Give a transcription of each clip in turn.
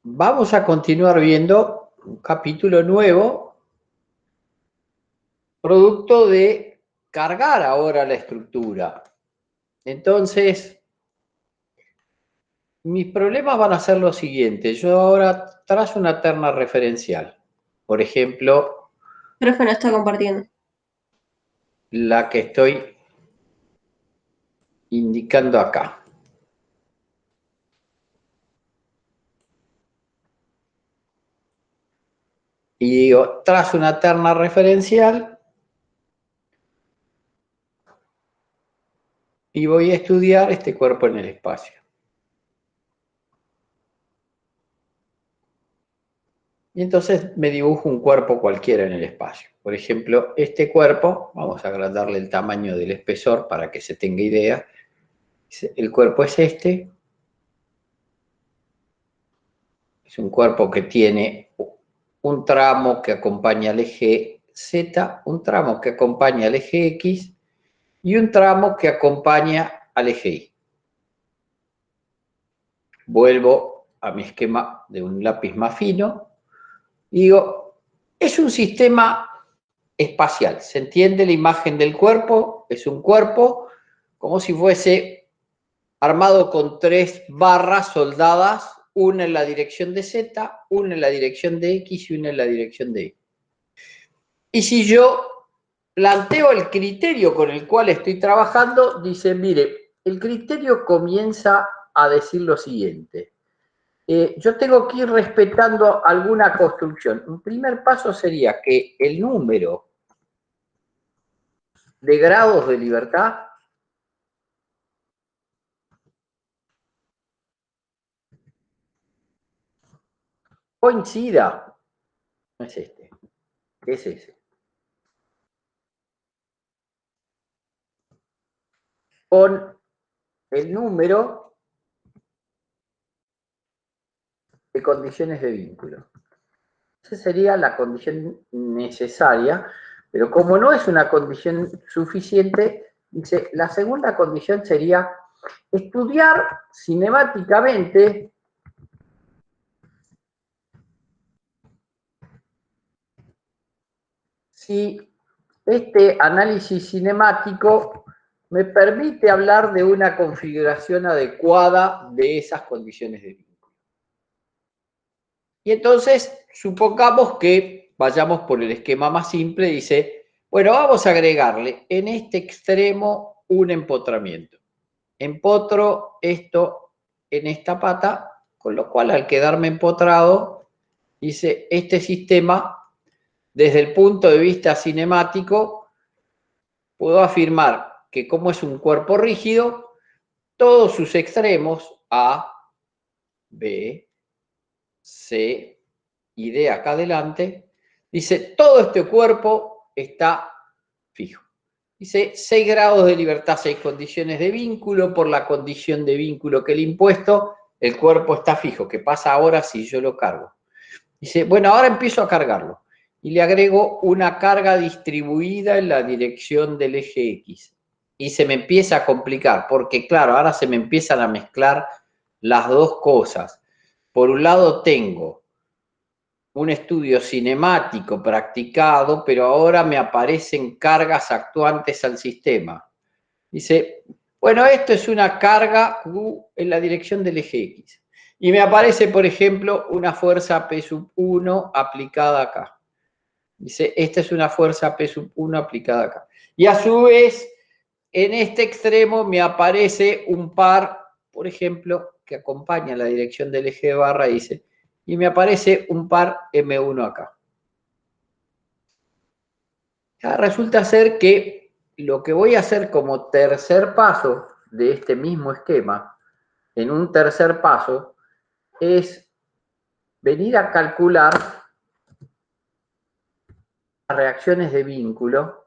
vamos a continuar viendo un capítulo nuevo, producto de cargar ahora la estructura. Entonces, mis problemas van a ser los siguientes. Yo ahora trazo una terna referencial. Por ejemplo, Profe, no está compartiendo. la que estoy indicando acá. Y digo, trazo una terna referencial y voy a estudiar este cuerpo en el espacio. Y entonces me dibujo un cuerpo cualquiera en el espacio. Por ejemplo, este cuerpo, vamos a agrandarle el tamaño del espesor para que se tenga idea. El cuerpo es este. Es un cuerpo que tiene un tramo que acompaña al eje Z, un tramo que acompaña al eje X y un tramo que acompaña al eje Y. Vuelvo a mi esquema de un lápiz más fino y digo, es un sistema espacial. ¿Se entiende la imagen del cuerpo? Es un cuerpo como si fuese armado con 3 barras soldadas, una en la dirección de Z, una en la dirección de X y una en la dirección de Y. Y si yo planteo el criterio con el cual estoy trabajando, dice, mire, el criterio comienza a decir lo siguiente. Yo tengo que ir respetando alguna construcción. Un primer paso sería que el número de grados de libertad coincida, no es este, es ese, con el número de condiciones de vínculo. Esa sería la condición necesaria, pero como no es una condición suficiente, dice, la segunda condición sería estudiar cinemáticamente si este análisis cinemático me permite hablar de una configuración adecuada de esas condiciones de vínculo. Y entonces, supongamos que vayamos por el esquema más simple, dice, bueno, vamos a agregarle en este extremo un empotramiento. Empotro esto en esta pata, con lo cual al quedarme empotrado, dice, este sistema, desde el punto de vista cinemático, puedo afirmar que como es un cuerpo rígido, todos sus extremos, A, B, C y D acá adelante, dice, todo este cuerpo está fijo. Dice, 6 grados de libertad, 6 condiciones de vínculo, por la condición de vínculo que le he impuesto, el cuerpo está fijo. ¿Qué pasa ahora si yo lo cargo? Dice, bueno, ahora empiezo a cargarlo. Y le agrego una carga distribuida en la dirección del eje X. Y se me empieza a complicar, porque claro, ahora se me empiezan a mezclar las dos cosas. Por un lado tengo un estudio cinemático practicado, pero ahora me aparecen cargas actuantes al sistema. Dice, bueno, esto es una carga Q en la dirección del eje X. Y me aparece, por ejemplo, una fuerza P1 aplicada acá. Dice, esta es una fuerza P1 aplicada acá. Y a su vez, en este extremo me aparece un par, por ejemplo, que acompaña la dirección del eje de barra, dice, y me aparece un par M1 acá. Ya resulta ser que lo que voy a hacer como tercer paso de este mismo esquema, en un tercer paso, es venir a calcular las reacciones de vínculo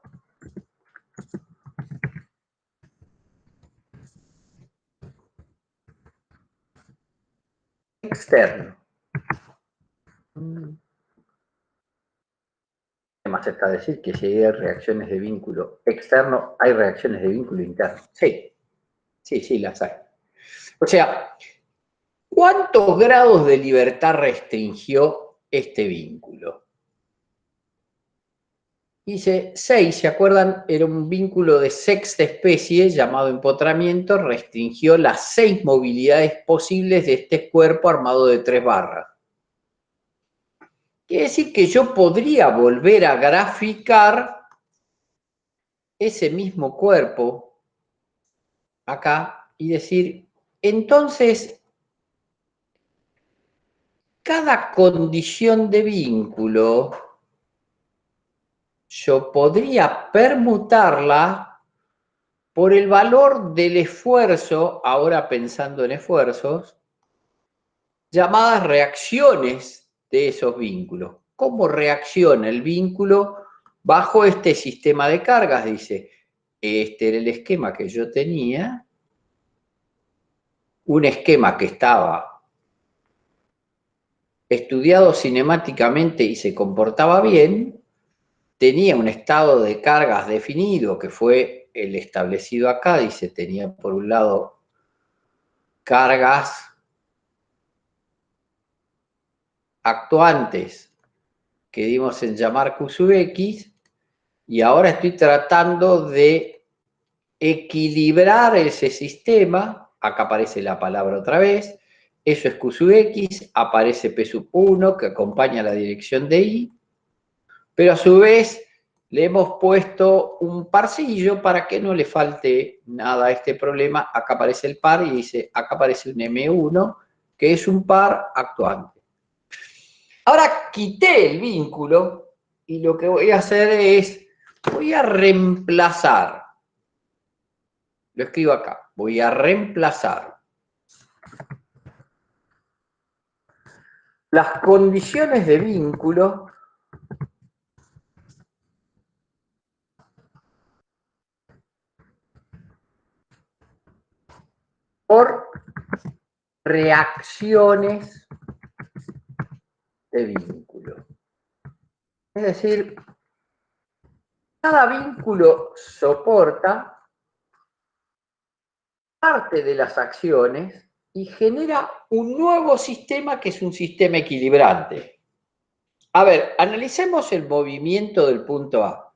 externo. Además está decir que si hay reacciones de vínculo externo, hay reacciones de vínculo interno. Sí, sí, las hay. O sea, ¿Cuántos grados de libertad restringió este vínculo? Dice 6, ¿se acuerdan? Era un vínculo de sexta especie llamado empotramiento, restringió las 6 movilidades posibles de este cuerpo armado de 3 barras. Quiere decir que yo podría volver a graficar ese mismo cuerpo acá y decir, entonces, cada condición de vínculo yo podría permutarla por el valor del esfuerzo, ahora pensando en esfuerzos, llamadas reacciones de esos vínculos. ¿Cómo reacciona el vínculo bajo este sistema de cargas? Dice, este era el esquema que yo tenía, un esquema que estaba estudiado cinemáticamente y se comportaba bien, tenía un estado de cargas definido, que fue el establecido acá, dice, tenía por un lado cargas actuantes que dimos en llamar Q sub X, y ahora estoy tratando de equilibrar ese sistema, acá aparece la palabra otra vez, eso es Q sub X, aparece P sub 1 que acompaña la dirección de Y, pero a su vez le hemos puesto un parcillo para que no le falte nada a este problema. Acá aparece el par y dice, acá aparece un M1, que es un par actuante. Ahora quité el vínculo y lo que voy a hacer es, voy a reemplazar, lo escribo acá, voy a reemplazar las condiciones de vínculo por reacciones de vínculo. Es decir, cada vínculo soporta parte de las acciones y genera un nuevo sistema que es un sistema equilibrante. A ver, analicemos el movimiento del punto A.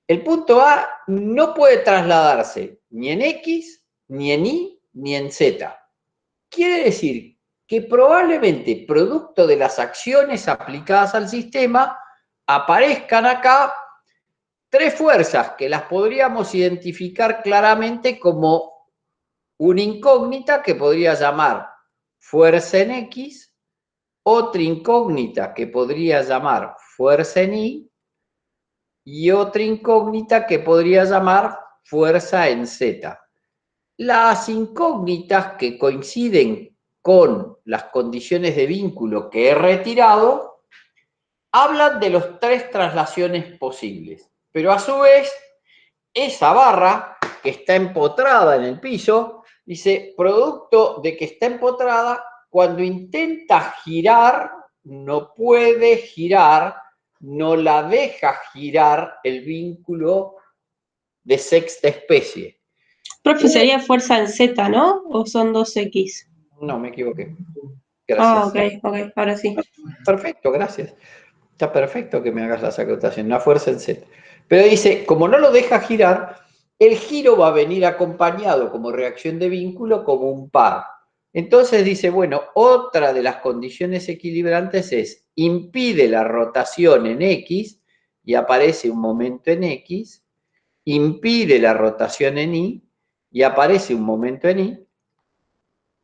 El punto A no puede trasladarse ni en X, ni en Y, ni en Z. Quiere decir que probablemente, producto de las acciones aplicadas al sistema, aparezcan acá 3 fuerzas que las podríamos identificar claramente como una incógnita que podría llamar fuerza en X, otra incógnita que podría llamar fuerza en Y, y otra incógnita que podría llamar fuerza en Z. Las incógnitas que coinciden con las condiciones de vínculo que he retirado hablan de las 3 traslaciones posibles, pero a su vez esa barra que está empotrada en el piso, dice, producto de que está empotrada, cuando intenta girar, no puede girar, no la deja girar el vínculo de sexta especie. Profe, sería fuerza en Z, ¿no? ¿O son 2X? No, me equivoqué. Gracias. Ah, ok, ahora sí. Perfecto, gracias. Está perfecto que me hagas la acotación, una fuerza en Z. Pero dice, como no lo deja girar, el giro va a venir acompañado como reacción de vínculo como un par. Entonces dice, bueno, otra de las condiciones equilibrantes es, impide la rotación en X, y aparece un momento en X, impide la rotación en Y, y aparece un momento en Y,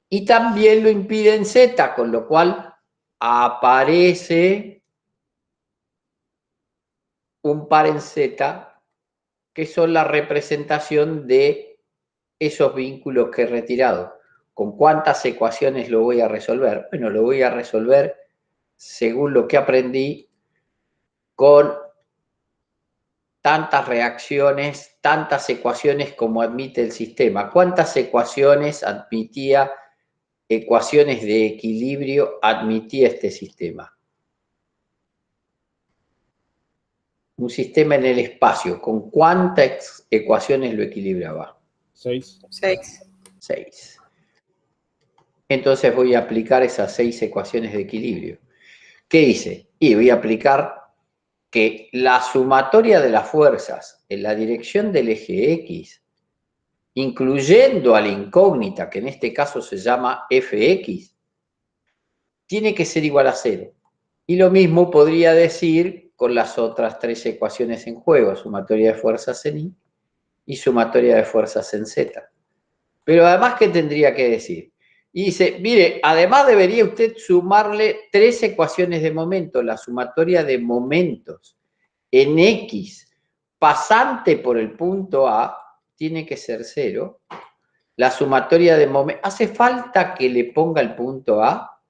y también lo impide en Z, con lo cual aparece un par en Z, que son la representación de esos vínculos que he retirado. ¿Con cuántas ecuaciones lo voy a resolver? Bueno, lo voy a resolver según lo que aprendí, con tantas reacciones, tantas ecuaciones como admite el sistema. ¿Cuántas ecuaciones admitía, ecuaciones de equilibrio admitía este sistema? Un sistema en el espacio, ¿con cuántas ecuaciones lo equilibraba? 6. 6. 6. entonces voy a aplicar esas 6 ecuaciones de equilibrio. ¿Qué hice? Y voy a aplicar que la sumatoria de las fuerzas en la dirección del eje X, incluyendo a la incógnita, que en este caso se llama Fx, tiene que ser igual a 0. Y lo mismo podría decir con las otras 3 ecuaciones en juego, sumatoria de fuerzas en Y y sumatoria de fuerzas en Z. Pero además, ¿qué tendría que decir? Y dice, mire, además debería usted sumarle 3 ecuaciones de momento, la sumatoria de momentos en X pasante por el punto A tiene que ser 0. La sumatoria de momentos, ¿hace falta que le ponga el punto A?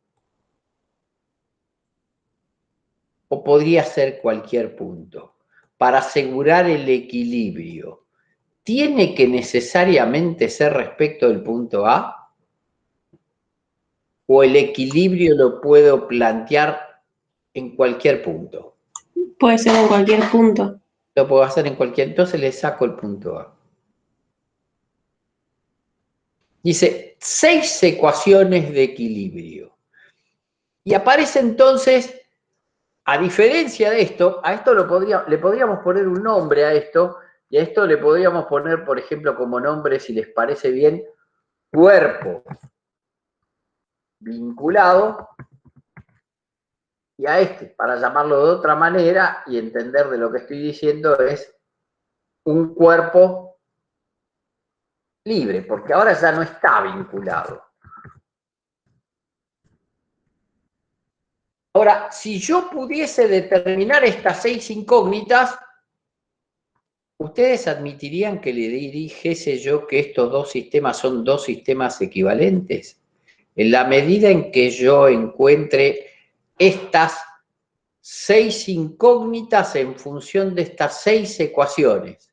¿O podría ser cualquier punto? Para asegurar el equilibrio, ¿tiene que necesariamente ser respecto del punto A? ¿O el equilibrio lo puedo plantear en cualquier punto? Puede ser en cualquier punto. Lo puedo hacer en cualquier, entonces le saco el punto A. Dice 6 ecuaciones de equilibrio. Y aparece entonces, a diferencia de esto, a esto le podríamos poner un nombre a esto, y a esto le podríamos poner, por ejemplo, como nombre, si les parece bien, cuerpo vinculado, y a este, para llamarlo de otra manera y entender de lo que estoy diciendo, es un cuerpo libre, porque ahora ya no está vinculado. Ahora, si yo pudiese determinar estas 6 incógnitas, ¿ustedes admitirían que le dijese yo que estos 2 sistemas son 2 sistemas equivalentes? En la medida en que yo encuentre estas 6 incógnitas en función de estas 6 ecuaciones,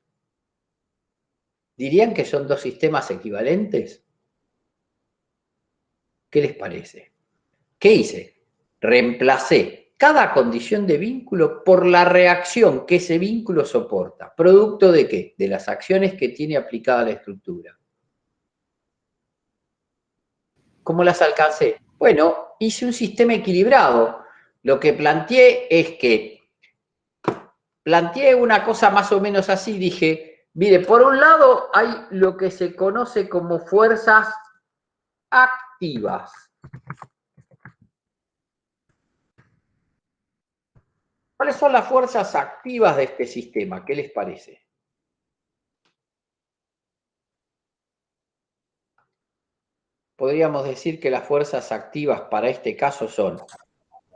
¿dirían que son 2 sistemas equivalentes? ¿Qué les parece? ¿Qué hice? Reemplacé cada condición de vínculo por la reacción que ese vínculo soporta. ¿Producto de qué? De las acciones que tiene aplicada la estructura. ¿Cómo las alcancé? Bueno, hice un sistema equilibrado. Lo que planteé es que planteé una cosa más o menos así. Dije, mire, por un lado hay lo que se conoce como fuerzas activas. ¿Cuáles son las fuerzas activas de este sistema? ¿Qué les parece? Podríamos decir que las fuerzas activas para este caso son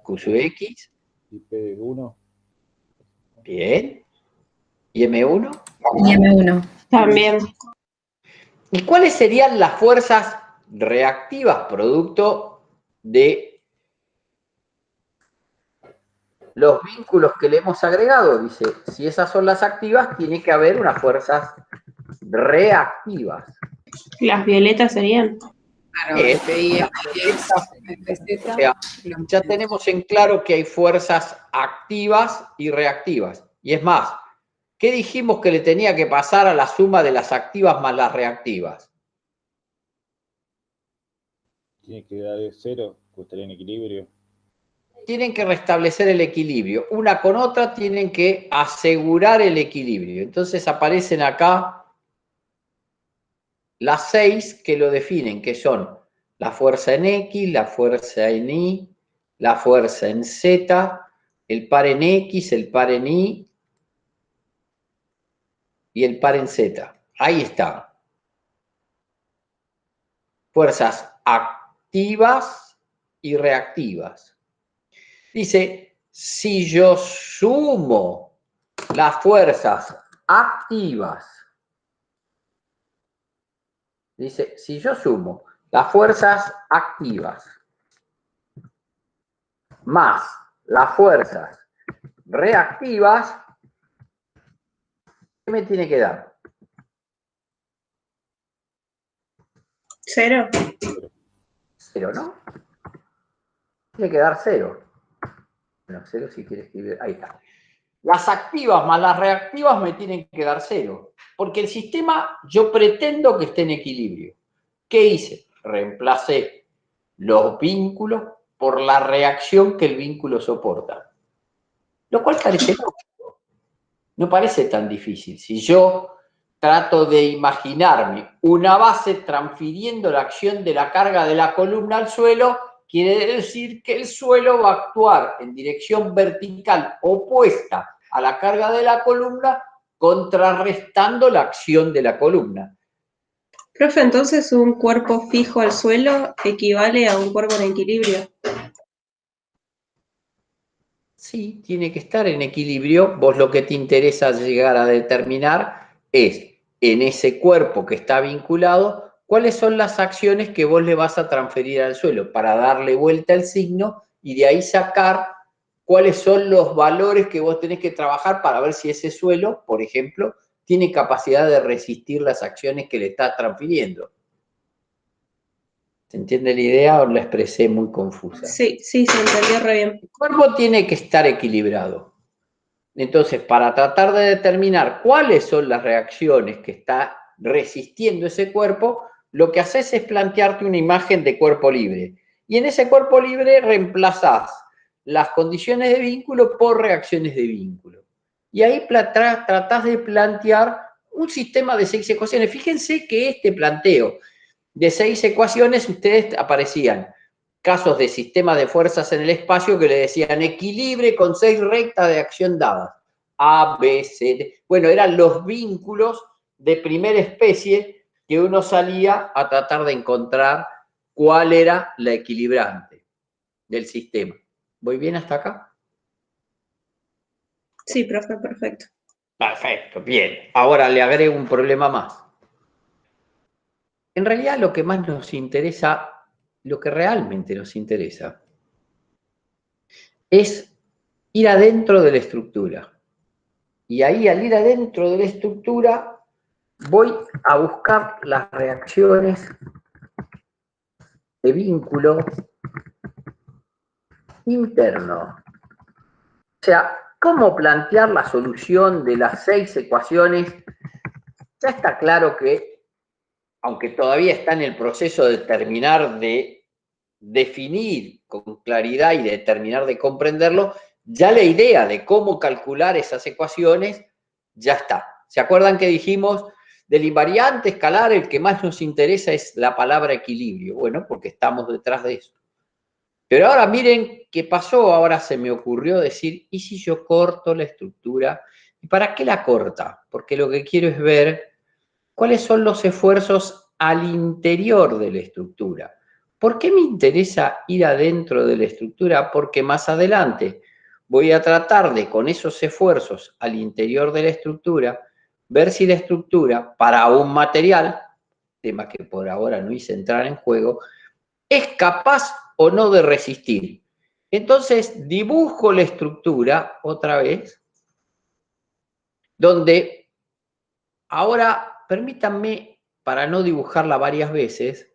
Q sub X. Y P1. Bien. ¿Y M1? Y M1. También. ¿Y cuáles serían las fuerzas reactivas producto de los vínculos que le hemos agregado? Dice, si esas son las activas, tiene que haber unas fuerzas reactivas. Las violetas serían. Claro, FI, O sea, ya tenemos en claro que hay fuerzas activas y reactivas. Y es más, ¿qué dijimos que le tenía que pasar a la suma de las activas más las reactivas? Tiene que dar de 0, pues estaría en equilibrio. Tienen que restablecer el equilibrio. Una con otra tienen que asegurar el equilibrio. Entonces aparecen acá las 6 que lo definen, que son la fuerza en X, la fuerza en Y, la fuerza en Z, el par en X, el par en Y y el par en Z. Ahí está. Fuerzas activas y reactivas. Dice, si yo sumo las fuerzas activas, dice, si yo sumo las fuerzas activas más las fuerzas reactivas, ¿qué me tiene que dar? 0. 0, ¿no? Tiene que dar 0. Bueno, 0 si quiere escribir, ahí está. Las activas más las reactivas me tienen que dar 0, porque el sistema yo pretendo que esté en equilibrio. ¿Qué hice? Reemplacé los vínculos por la reacción que el vínculo soporta. Lo cual parece lógico. No parece tan difícil. Si yo trato de imaginarme una base transfiriendo la acción de la carga de la columna al suelo, quiere decir que el suelo va a actuar en dirección vertical opuesta a la carga de la columna, contrarrestando la acción de la columna. Profe, entonces un cuerpo fijo al suelo equivale a un cuerpo en equilibrio. Sí, tiene que estar en equilibrio. Vos lo que te interesa llegar a determinar es, en ese cuerpo que está vinculado, cuáles son las acciones que vos le vas a transferir al suelo para darle vuelta al signo y de ahí sacar cuáles son los valores que vos tenés que trabajar para ver si ese suelo, por ejemplo, tiene capacidad de resistir las acciones que le estás transfiriendo. ¿Se entiende la idea o la expresé muy confusa? Sí, sí, se entendió re bien. El cuerpo tiene que estar equilibrado. Entonces, para tratar de determinar cuáles son las reacciones que está resistiendo ese cuerpo, lo que haces es plantearte una imagen de cuerpo libre. Y en ese cuerpo libre reemplazás las condiciones de vínculo por reacciones de vínculo. Y ahí tratás de plantear un sistema de 6 ecuaciones. Fíjense que este planteo de 6 ecuaciones, ustedes aparecían casos de sistemas de fuerzas en el espacio que le decían equilibre con 6 rectas de acción dadas. A, B, C, D. Bueno, eran los vínculos de primera especie que uno salía a tratar de encontrar cuál era la equilibrante del sistema. ¿Voy bien hasta acá? Sí, profe, perfecto. Perfecto, bien. Ahora le agrego un problema más. En realidad lo que más nos interesa, lo que realmente nos interesa, es ir adentro de la estructura. Y ahí, al ir adentro de la estructura, voy a buscar las reacciones de vínculo interno. O sea, cómo plantear la solución de las 6 ecuaciones. Ya está claro que, aunque todavía está en el proceso de terminar de definir con claridad y de terminar de comprenderlo, ya la idea de cómo calcular esas ecuaciones ya está. ¿Se acuerdan que dijimos del invariante escalar el que más nos interesa es la palabra equilibrio? Bueno, porque estamos detrás de eso. Pero ahora miren qué pasó, ahora se me ocurrió decir, ¿y si yo corto la estructura? ¿Y para qué la corta? Porque lo que quiero es ver cuáles son los esfuerzos al interior de la estructura. ¿Por qué me interesa ir adentro de la estructura? Porque más adelante voy a tratar de, con esos esfuerzos al interior de la estructura, ver si la estructura, para un material, tema que por ahora no hice entrar en juego, es capaz o no de resistir. Entonces dibujo la estructura otra vez, donde ahora permítanme, para no dibujarla varias veces,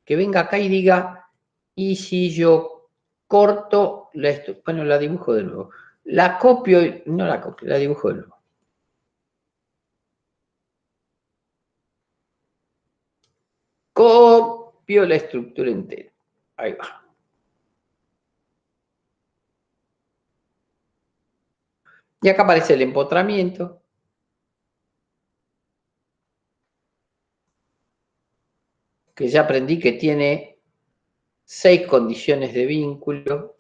que venga acá y diga, ¿y si yo corto la estructura? Bueno, la dibujo de nuevo. La copio, no la copio, la dibujo de nuevo. Copio la estructura entera. Ahí va. Y acá aparece el empotramiento. Que ya aprendí que tiene 6 condiciones de vínculo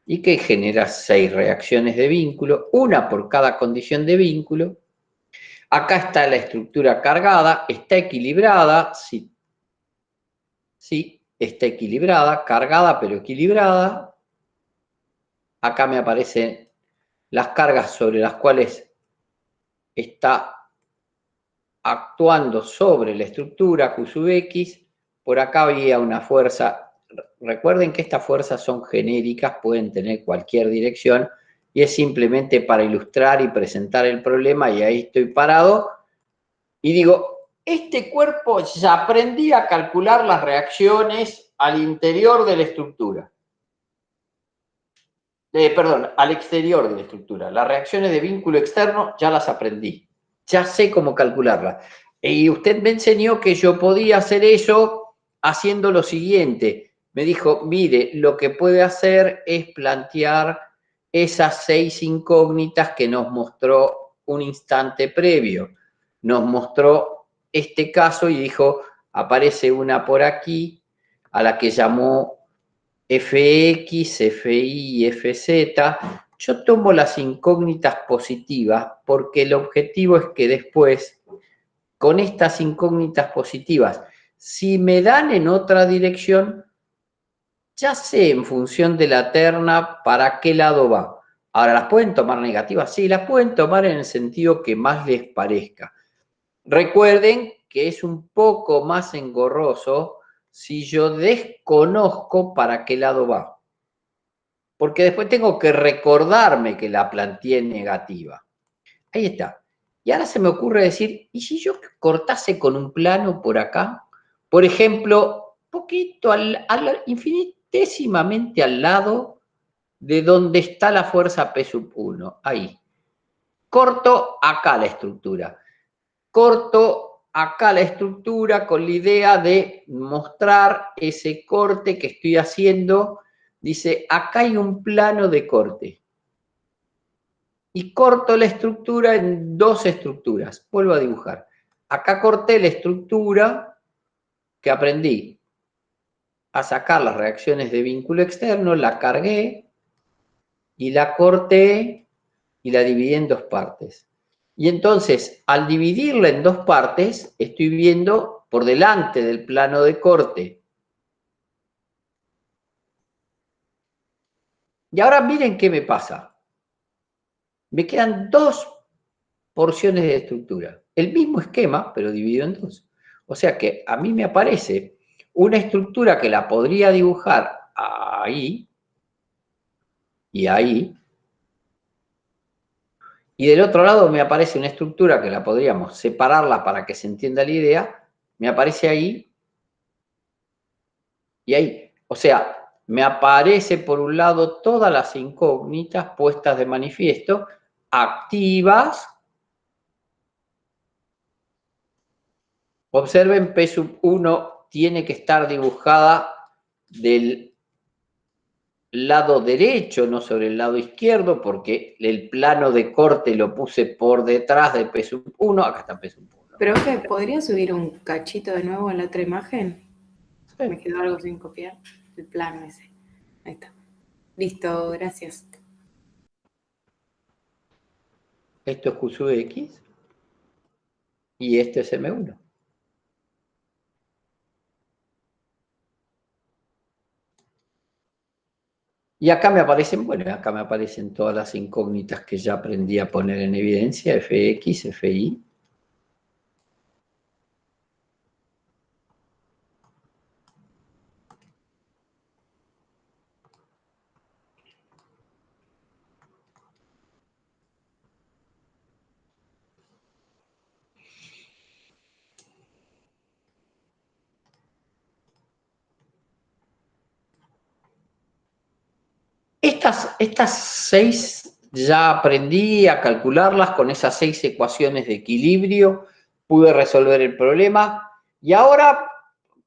y que genera 6 reacciones de vínculo, una por cada condición de vínculo. Acá está la estructura cargada, está equilibrada, sí, está equilibrada, cargada pero equilibrada. Acá me aparecen las cargas sobre las cuales está actuando sobre la estructura Q sub X. Por acá había una fuerza. Recuerden que estas fuerzas son genéricas, pueden tener cualquier dirección, y es simplemente para ilustrar y presentar el problema, y ahí estoy parado, y digo, este cuerpo ya aprendí a calcular las reacciones al interior de la estructura. Perdón, al exterior de la estructura. Las reacciones de vínculo externo ya las aprendí. Ya sé cómo calcularlas. Y usted me enseñó que yo podía hacer eso haciendo lo siguiente. me dijo, mire, lo que puede hacer es plantear esas 6 incógnitas que nos mostró un instante previo. Nos mostró este caso y dijo, aparece una por aquí, a la que llamó FX, FI y FZ. Yo tomo las incógnitas positivas porque el objetivo es que después, con estas incógnitas positivas, si me dan en otra dirección, ya sé en función de la terna para qué lado va. Ahora, ¿las pueden tomar negativas? Sí, las pueden tomar en el sentido que más les parezca. Recuerden que es un poco más engorroso si yo desconozco para qué lado va. Porque después tengo que recordarme que la planteé negativa. Ahí está. Y ahora se me ocurre decir, ¿y si yo cortase con un plano por acá? Por ejemplo, poquito infinitesimamente al lado de donde está la fuerza P sub 1. Ahí. Corto acá la estructura. Corto acá la estructura con la idea de mostrar ese corte que estoy haciendo. Dice, acá hay un plano de corte. Y corto la estructura en 2 estructuras. Vuelvo a dibujar. Acá corté la estructura que aprendí a sacar las reacciones de vínculo externo, la cargué y la corté y la dividí en 2 partes. Y entonces, al dividirla en 2 partes, estoy viendo por delante del plano de corte. Y ahora miren qué me pasa. Me quedan 2 porciones de estructura. El mismo esquema, pero dividido en 2. O sea que a mí me aparece una estructura que la podría dibujar ahí y ahí. Y del otro lado me aparece una estructura que la podríamos separarla para que se entienda la idea. Me aparece ahí y ahí. O sea, me aparece por un lado todas las incógnitas puestas de manifiesto, activas. Observen, P sub 1 tiene que estar dibujada del lado derecho, no sobre el lado izquierdo, porque el plano de corte lo puse por detrás de P sub 1. Acá está P sub 1. Profe, ¿podría subir un cachito de nuevo en la otra imagen? Sí. Me quedó algo sin copiar. El plano ese. Ahí está. Listo, gracias. Esto es Q sub X y este es M1. Y acá me aparecen, bueno, acá me aparecen todas las incógnitas que ya aprendí a poner en evidencia, FX, FI. Estas 6 ya aprendí a calcularlas con esas 6 ecuaciones de equilibrio, pude resolver el problema y ahora,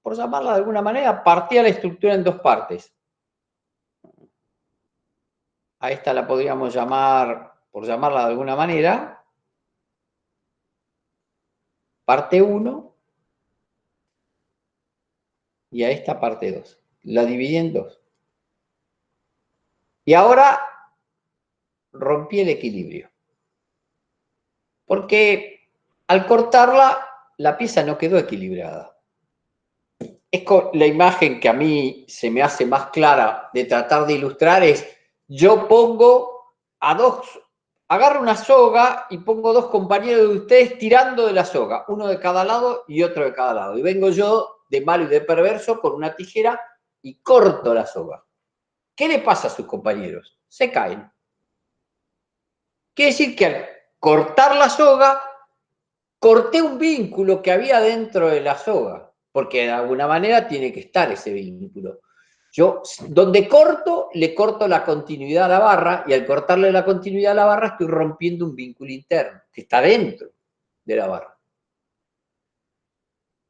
por llamarla de alguna manera, partía la estructura en 2 partes. A esta la podríamos llamar, por llamarla de alguna manera, parte 1 y a esta parte 2. La dividí en 2. Y ahora rompí el equilibrio. Porque al cortarla, la pieza no quedó equilibrada. Es la imagen que a mí se me hace más clara de tratar de ilustrar es, yo pongo a 2, agarro una soga y pongo 2 compañeros de ustedes tirando de la soga, uno de cada lado y otro de cada lado. Y vengo yo de malo y de perverso con una tijera y corto la soga. ¿Qué le pasa a sus compañeros? Se caen. Quiere decir que al cortar la soga, corté un vínculo que había dentro de la soga, porque de alguna manera tiene que estar ese vínculo. Yo, donde corto, le corto la continuidad a la barra, y al cortarle la continuidad a la barra estoy rompiendo un vínculo interno, que está dentro de la barra.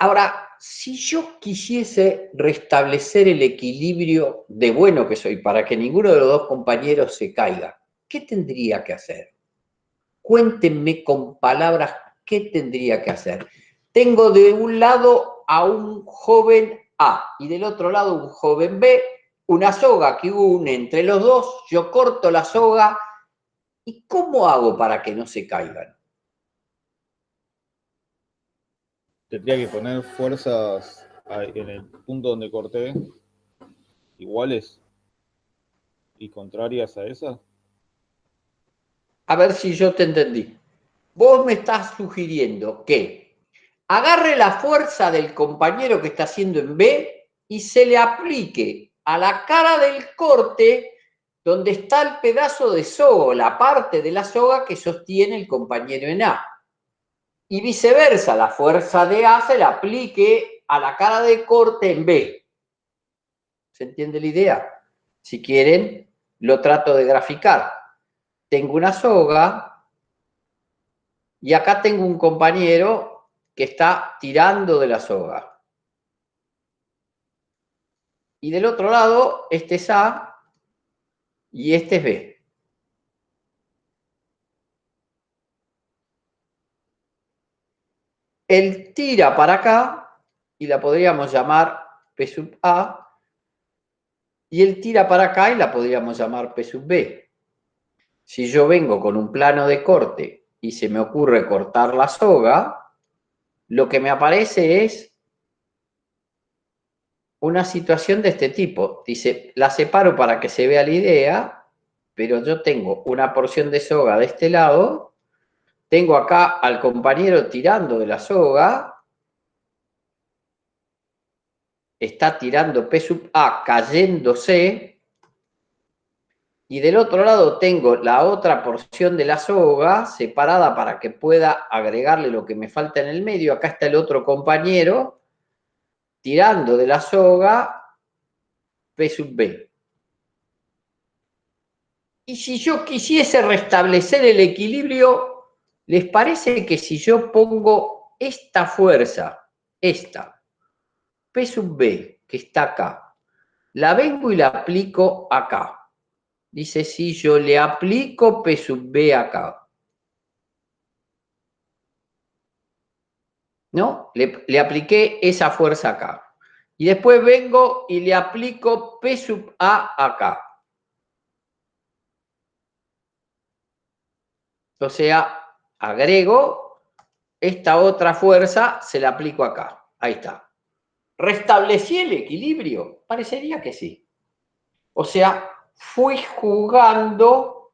Ahora, si yo quisiese restablecer el equilibrio de bueno que soy para que ninguno de los dos compañeros se caiga, ¿qué tendría que hacer? Cuéntenme con palabras qué tendría que hacer. Tengo de un lado a un joven A y del otro lado un joven B, una soga que une entre los dos, yo corto la soga. ¿Y cómo hago para que no se caigan? Tendría que poner fuerzas en el punto donde corté iguales y contrarias a esas. A ver si yo te entendí. Vos me estás sugiriendo que agarre la fuerza del compañero que está haciendo en B y se le aplique a la cara del corte donde está el pedazo de soga, la parte de la soga que sostiene el compañero en A. Y viceversa, la fuerza de A se le aplique a la cara de corte en B. ¿Se entiende la idea? Si quieren, lo trato de graficar. Tengo una soga y acá tengo un compañero que está tirando de la soga. Y del otro lado, este es A y este es B. Él tira para acá y la podríamos llamar P sub A. Y él tira para acá y la podríamos llamar P sub B. Si yo vengo con un plano de corte y se me ocurre cortar la soga, lo que me aparece es una situación de este tipo. Dice, la separo para que se vea la idea, pero yo tengo una porción de soga de este lado, tengo acá al compañero tirando de la soga, está tirando P sub A cayéndose, y del otro lado tengo la otra porción de la soga separada para que pueda agregarle lo que me falta en el medio. Acá está el otro compañero tirando de la soga P sub B. Y si yo quisiese restablecer el equilibrio, ¿les parece que si yo pongo esta fuerza, esta, P sub B, que está acá, la vengo y la aplico acá? Dice, si yo le aplico P sub B acá, ¿no? Le apliqué esa fuerza acá. Y después vengo y le aplico P sub A acá. O sea, agrego esta otra fuerza, se la aplico acá. Ahí está. ¿Restablecí el equilibrio? Parecería que sí. O sea, fui jugando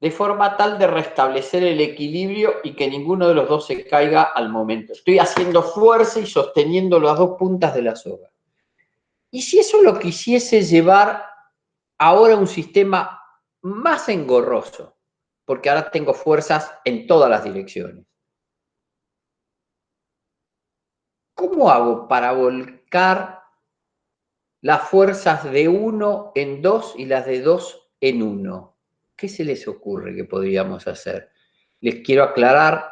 de forma tal de restablecer el equilibrio y que ninguno de los dos se caiga al momento. Estoy haciendo fuerza y sosteniendo las dos puntas de la soga. ¿Y si eso lo quisiese llevar ahora a un sistema más engorroso? Porque ahora tengo fuerzas en todas las direcciones. ¿Cómo hago para volcar las fuerzas de 1 en 2 y las de 2 en 1? ¿Qué se les ocurre que podríamos hacer? Les quiero aclarar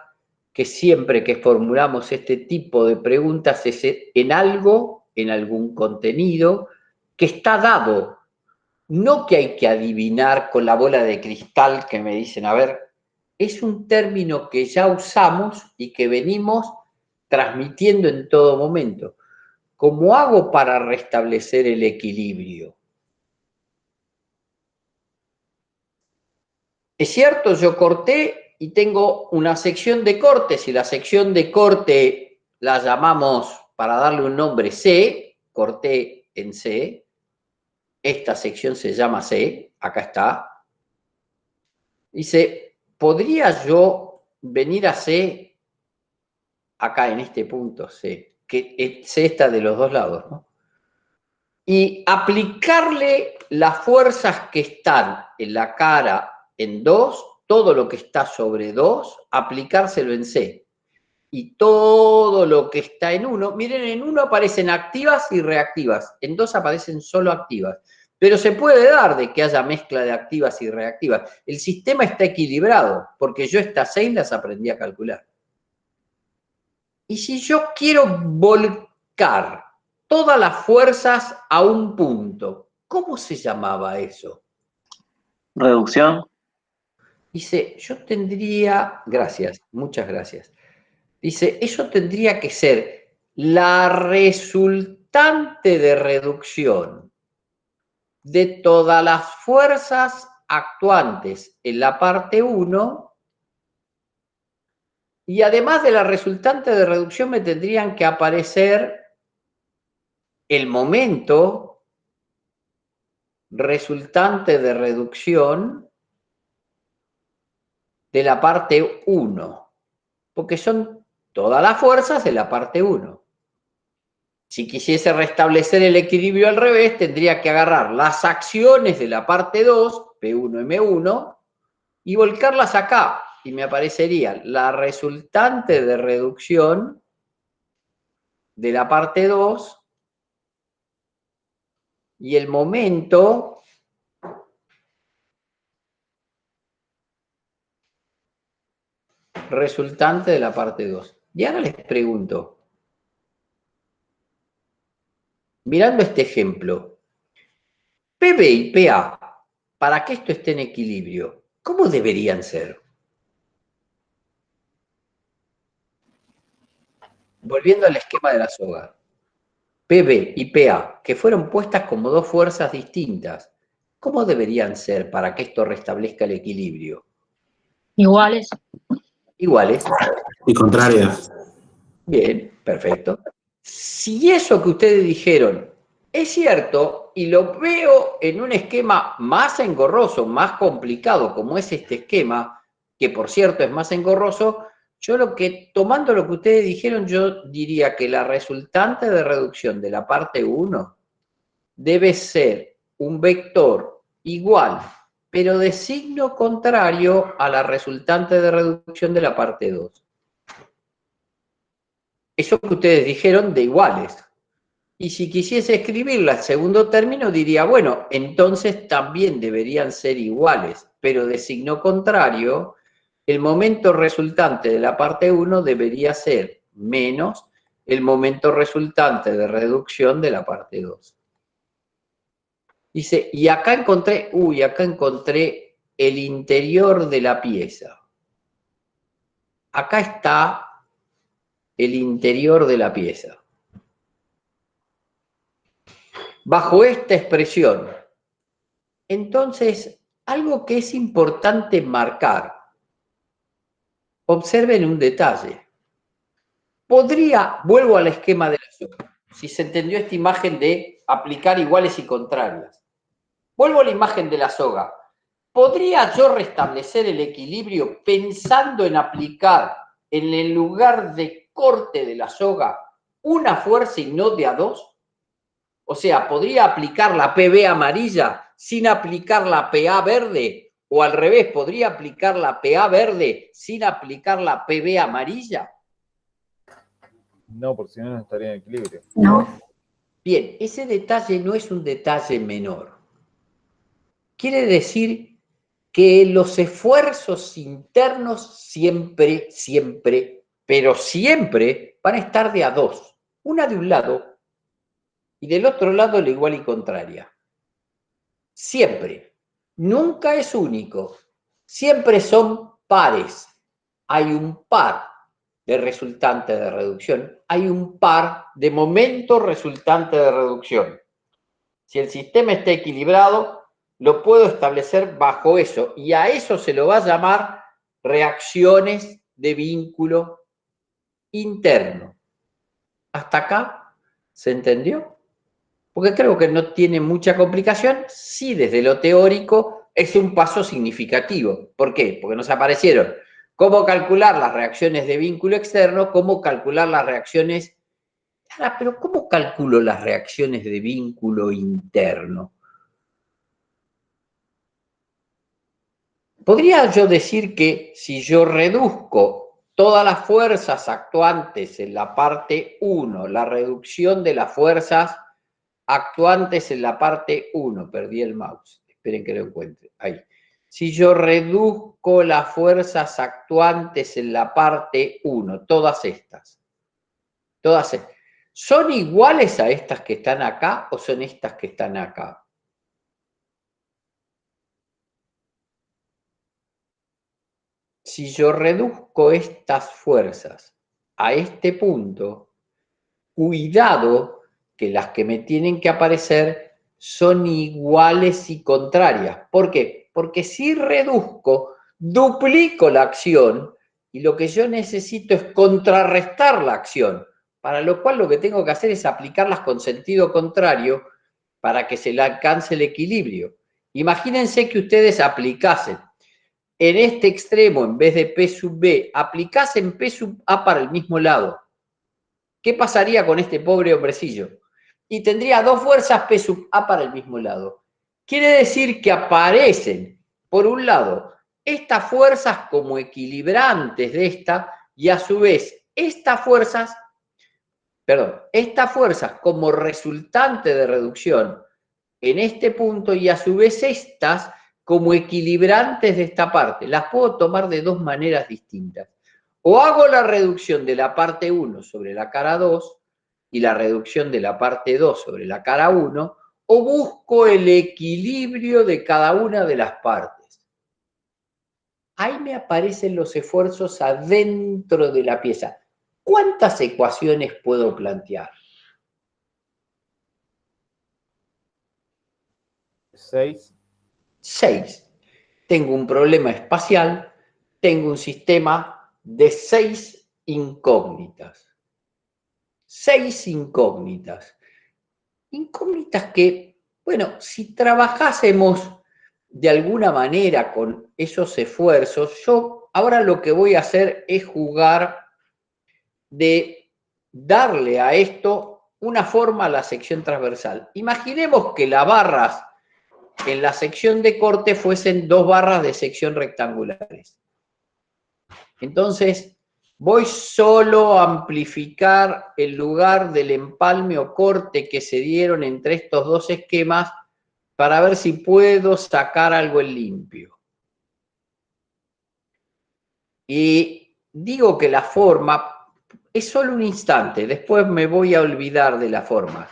que siempre que formulamos este tipo de preguntas es en algo, en algún contenido, que está dado. No que hay que adivinar con la bola de cristal que me dicen, a ver, es un término que ya usamos y que venimos transmitiendo en todo momento. ¿Cómo hago para restablecer el equilibrio? Es cierto, yo corté y tengo una sección de corte. Si la sección de corte la llamamos, para darle un nombre, C, corté en C. Esta sección se llama C, acá está. Dice, ¿podría yo venir a C, acá en este punto C, que C está de los dos lados, ¿no? Y aplicarle las fuerzas que están en la cara en 2, todo lo que está sobre 2, aplicárselo en C. Y todo lo que está en 1, miren, en 1 aparecen activas y reactivas, en 2 aparecen solo activas. Pero se puede dar de que haya mezcla de activas y reactivas. El sistema está equilibrado, porque yo estas 6 las aprendí a calcular. Y si yo quiero volcar todas las fuerzas a un punto, ¿cómo se llamaba eso? Reducción. Dice, yo tendría, gracias, muchas gracias. Dice, eso tendría que ser la resultante de reducción de todas las fuerzas actuantes en la parte 1, y además de la resultante de reducción me tendrían que aparecer el momento resultante de reducción de la parte 1, porque son todas las fuerzas de la parte 1. Si quisiese restablecer el equilibrio al revés, tendría que agarrar las acciones de la parte 2, P1, M1, y volcarlas acá. Y me aparecería la resultante de reducción de la parte 2 y el momento resultante de la parte 2. Y ahora les pregunto, mirando este ejemplo, PB y PA, para que esto esté en equilibrio, ¿cómo deberían ser? Volviendo al esquema de la soga, PB y PA, que fueron puestas como dos fuerzas distintas, ¿cómo deberían ser para que esto restablezca el equilibrio? Iguales. Iguales. Y contrarias. Bien, perfecto. Si eso que ustedes dijeron es cierto y lo veo en un esquema más engorroso, más complicado, como es este esquema, que por cierto es más engorroso, tomando lo que ustedes dijeron, yo diría que la resultante de reducción de la parte 1 debe ser un vector igual, pero de signo contrario a la resultante de reducción de la parte 2. Eso que ustedes dijeron de iguales. Y si quisiese escribirla en segundo término, diría, bueno, entonces también deberían ser iguales, pero de signo contrario, el momento resultante de la parte 1 debería ser menos el momento resultante de reducción de la parte 2. Dice, y acá encontré el interior de la pieza. Acá está el interior de la pieza. Bajo esta expresión. Entonces, algo que es importante marcar. Observen un detalle. Vuelvo al esquema de la soga, si se entendió esta imagen de aplicar iguales y contrarias. Vuelvo a la imagen de la soga. ¿Podría yo restablecer el equilibrio pensando en aplicar en el lugar de corte de la soga una fuerza y no de a dos? O sea, ¿podría aplicar la PB amarilla sin aplicar la PA verde? O al revés, ¿podría aplicar la PA verde sin aplicar la PB amarilla? No, porque si no, no estaría en equilibrio. No. Bien, ese detalle no es un detalle menor. Quiere decir que los esfuerzos internos siempre, pero siempre van a estar de a dos. Una de un lado y del otro lado la igual y contraria. Siempre. Nunca es único. Siempre son pares. Hay un par de resultante de reducción. Hay un par de momento resultante de reducción. Si el sistema está equilibrado, lo puedo establecer bajo eso. Y a eso se lo va a llamar reacciones de vínculo interno. ¿Hasta acá se entendió? Porque creo que no tiene mucha complicación. Sí, desde lo teórico es un paso significativo. ¿Por qué? Porque nos aparecieron cómo calcular las reacciones de vínculo externo, cómo calcular las reacciones... Pero ¿cómo calculo las reacciones de vínculo interno? ¿Podría yo decir que si yo reduzco todas las fuerzas actuantes en la parte 1, la reducción de las fuerzas actuantes en la parte 1, perdí el mouse, esperen que lo encuentre, ahí. Si yo reduzco las fuerzas actuantes en la parte 1, todas estas, Todas ¿son iguales a estas que están acá o son estas que están acá? Si yo reduzco estas fuerzas a este punto, cuidado que las que me tienen que aparecer son iguales y contrarias. ¿Por qué? Porque si reduzco, duplico la acción y lo que yo necesito es contrarrestar la acción, para lo cual lo que tengo que hacer es aplicarlas con sentido contrario para que se le alcance el equilibrio. Imagínense que ustedes aplicasen en este extremo, en vez de P sub B, aplicasen P sub A para el mismo lado. ¿Qué pasaría con este pobre hombrecillo? Y tendría dos fuerzas P sub A para el mismo lado. Quiere decir que aparecen, por un lado, estas fuerzas como equilibrantes de esta, y a su vez, estas fuerzas como resultante de reducción en este punto, y a su vez estas como equilibrantes de esta parte. Las puedo tomar de dos maneras distintas. O hago la reducción de la parte 1 sobre la cara 2 y la reducción de la parte 2 sobre la cara 1, o busco el equilibrio de cada una de las partes. Ahí me aparecen los esfuerzos adentro de la pieza. ¿Cuántas ecuaciones puedo plantear? 6. 6. Tengo un problema espacial, tengo un sistema de 6 incógnitas. 6 incógnitas. Incógnitas que, bueno, si trabajásemos de alguna manera con esos esfuerzos, yo ahora lo que voy a hacer es jugar de darle a esto una forma a la sección transversal. Imaginemos que las barras en la sección de corte fuesen dos barras de sección rectangulares. Entonces, voy solo a amplificar el lugar del empalme o corte que se dieron entre estos dos esquemas para ver si puedo sacar algo en limpio. Y digo que la forma es solo un instante, después me voy a olvidar de la forma.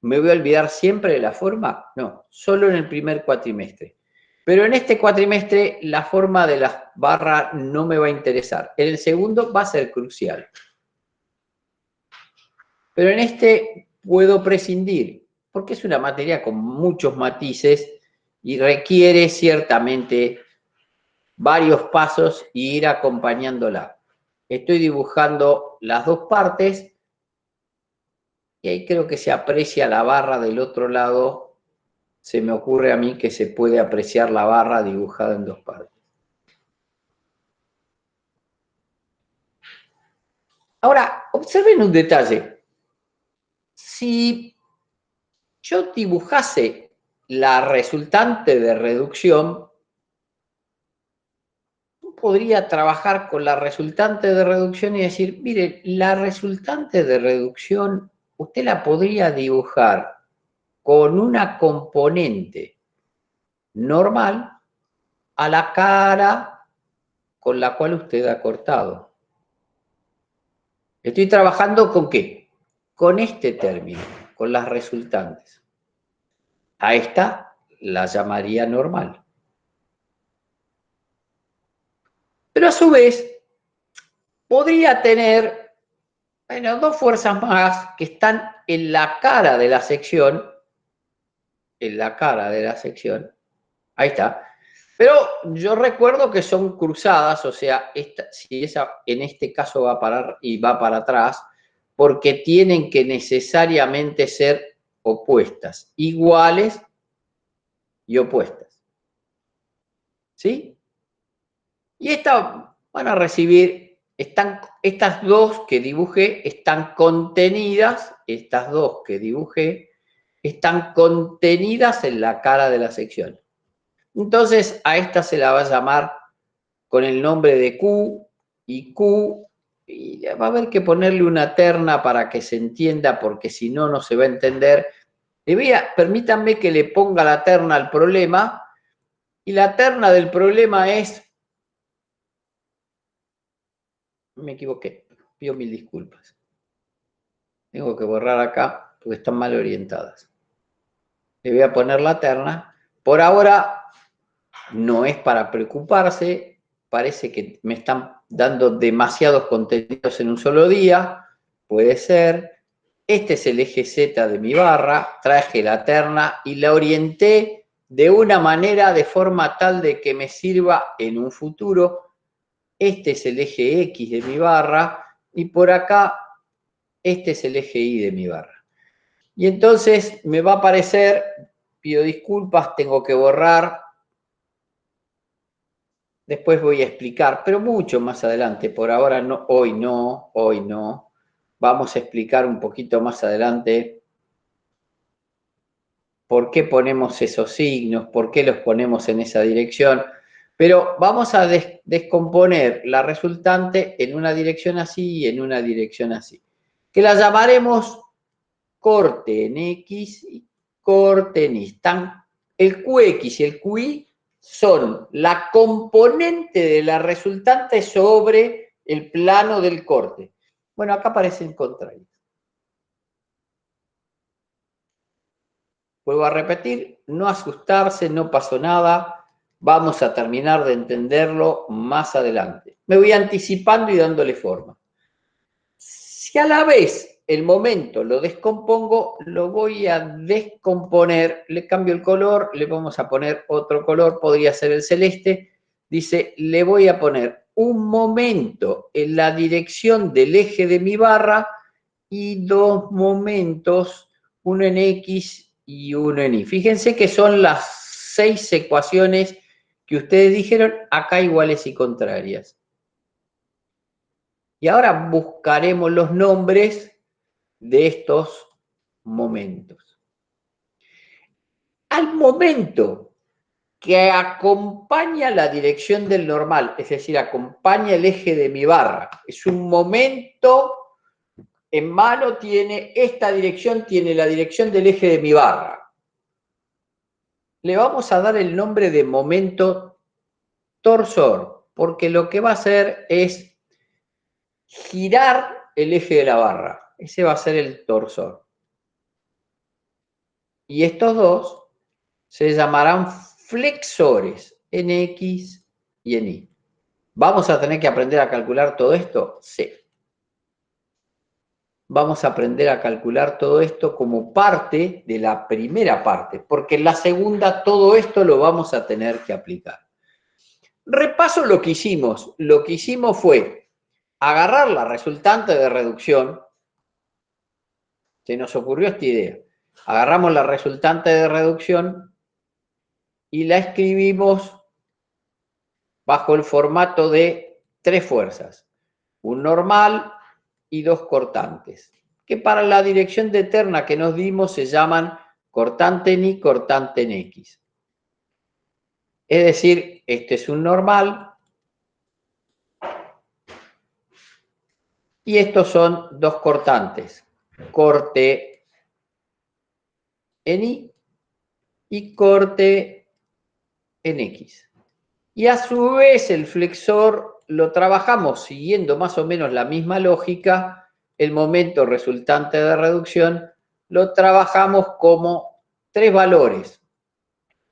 ¿Me voy a olvidar siempre de la forma? No, solo en el primer cuatrimestre. Pero en este cuatrimestre la forma de las barras no me va a interesar. En el segundo va a ser crucial. Pero en este puedo prescindir, porque es una materia con muchos matices y requiere ciertamente varios pasos y ir acompañándola. Estoy dibujando las dos partes y ahí creo que se aprecia la barra del otro lado. Se me ocurre a mí que se puede apreciar la barra dibujada en dos partes. Ahora, observen un detalle. Si yo dibujase la resultante de reducción, podría trabajar con la resultante de reducción y decir, mire, la resultante de reducción usted la podría dibujar con una componente normal a la cara con la cual usted ha cortado. Estoy trabajando ¿con qué? Con este término, con las resultantes. A esta la llamaría normal. Pero a su vez, podría tener, bueno, dos fuerzas más que están en la cara de la sección. En la cara de la sección. Ahí está. Pero yo recuerdo que son cruzadas, o sea, si esa en este caso va a parar y va para atrás, porque tienen que necesariamente ser opuestas, iguales y opuestas. ¿Sí? Y estas van a recibir, estas dos que dibujé están contenidas, estas dos que dibujé, están contenidas en la cara de la sección. Entonces a esta se la va a llamar con el nombre de Q, y va a haber que ponerle una terna para que se entienda, porque si no, no se va a entender. Permítanme que le ponga la terna al problema, y la terna del problema es, me equivoqué, pido mil disculpas. Tengo que borrar acá porque están mal orientadas. Le voy a poner la terna. Por ahora no es para preocuparse. Parece que me están dando demasiados contenidos en un solo día. Puede ser. Este es el eje Z de mi barra. Traje la terna y la orienté de una manera, de forma tal de que me sirva en un futuro. Este es el eje X de mi barra. Y por acá, este es el eje Y de mi barra. Y entonces me va a aparecer, pido disculpas, tengo que borrar. Después voy a explicar, pero mucho más adelante. Por ahora no, hoy no, hoy no. Vamos a explicar un poquito más adelante por qué ponemos esos signos, por qué los ponemos en esa dirección. Pero vamos a descomponer la resultante en una dirección así y en una dirección así. Que la llamaremos corte en X y corte en Y. El QX y el QY son la componente de la resultante sobre el plano del corte. Bueno, acá parecen contrarios. Vuelvo a repetir, no asustarse, no pasó nada. Vamos a terminar de entenderlo más adelante. Me voy anticipando y dándole forma. Si a la vez el momento lo descompongo, lo voy a descomponer, le cambio el color, le vamos a poner otro color, podría ser el celeste. Dice, le voy a poner un momento en la dirección del eje de mi barra y dos momentos, uno en X y uno en Y. Fíjense que son las 6 ecuaciones que ustedes dijeron, acá iguales y contrarias. Y ahora buscaremos los nombres de estos momentos. Al momento que acompaña la dirección del normal, es decir, acompaña el eje de mi barra, es un momento en mano, tiene esta dirección, tiene la dirección del eje de mi barra. Le vamos a dar el nombre de momento torsor, porque lo que va a hacer es girar el eje de la barra. Ese va a ser el torsor. Y estos dos se llamarán flexores en X y en Y. ¿Vamos a tener que aprender a calcular todo esto? Sí. Vamos a aprender a calcular todo esto como parte de la primera parte, porque en la segunda todo esto lo vamos a tener que aplicar. Repaso lo que hicimos. Lo que hicimos fue agarrar la resultante de reducción. Se nos ocurrió esta idea. Agarramos la resultante de reducción y la escribimos bajo el formato de 3 fuerzas. Un normal y 2 cortantes, que para la dirección de terna que nos dimos se llaman cortante en Y, cortante en X. Es decir, este es un normal y estos son 2 cortantes, corte en Y corte en X. Y a su vez el flexor lo trabajamos siguiendo más o menos la misma lógica. El momento resultante de reducción lo trabajamos como 3 valores.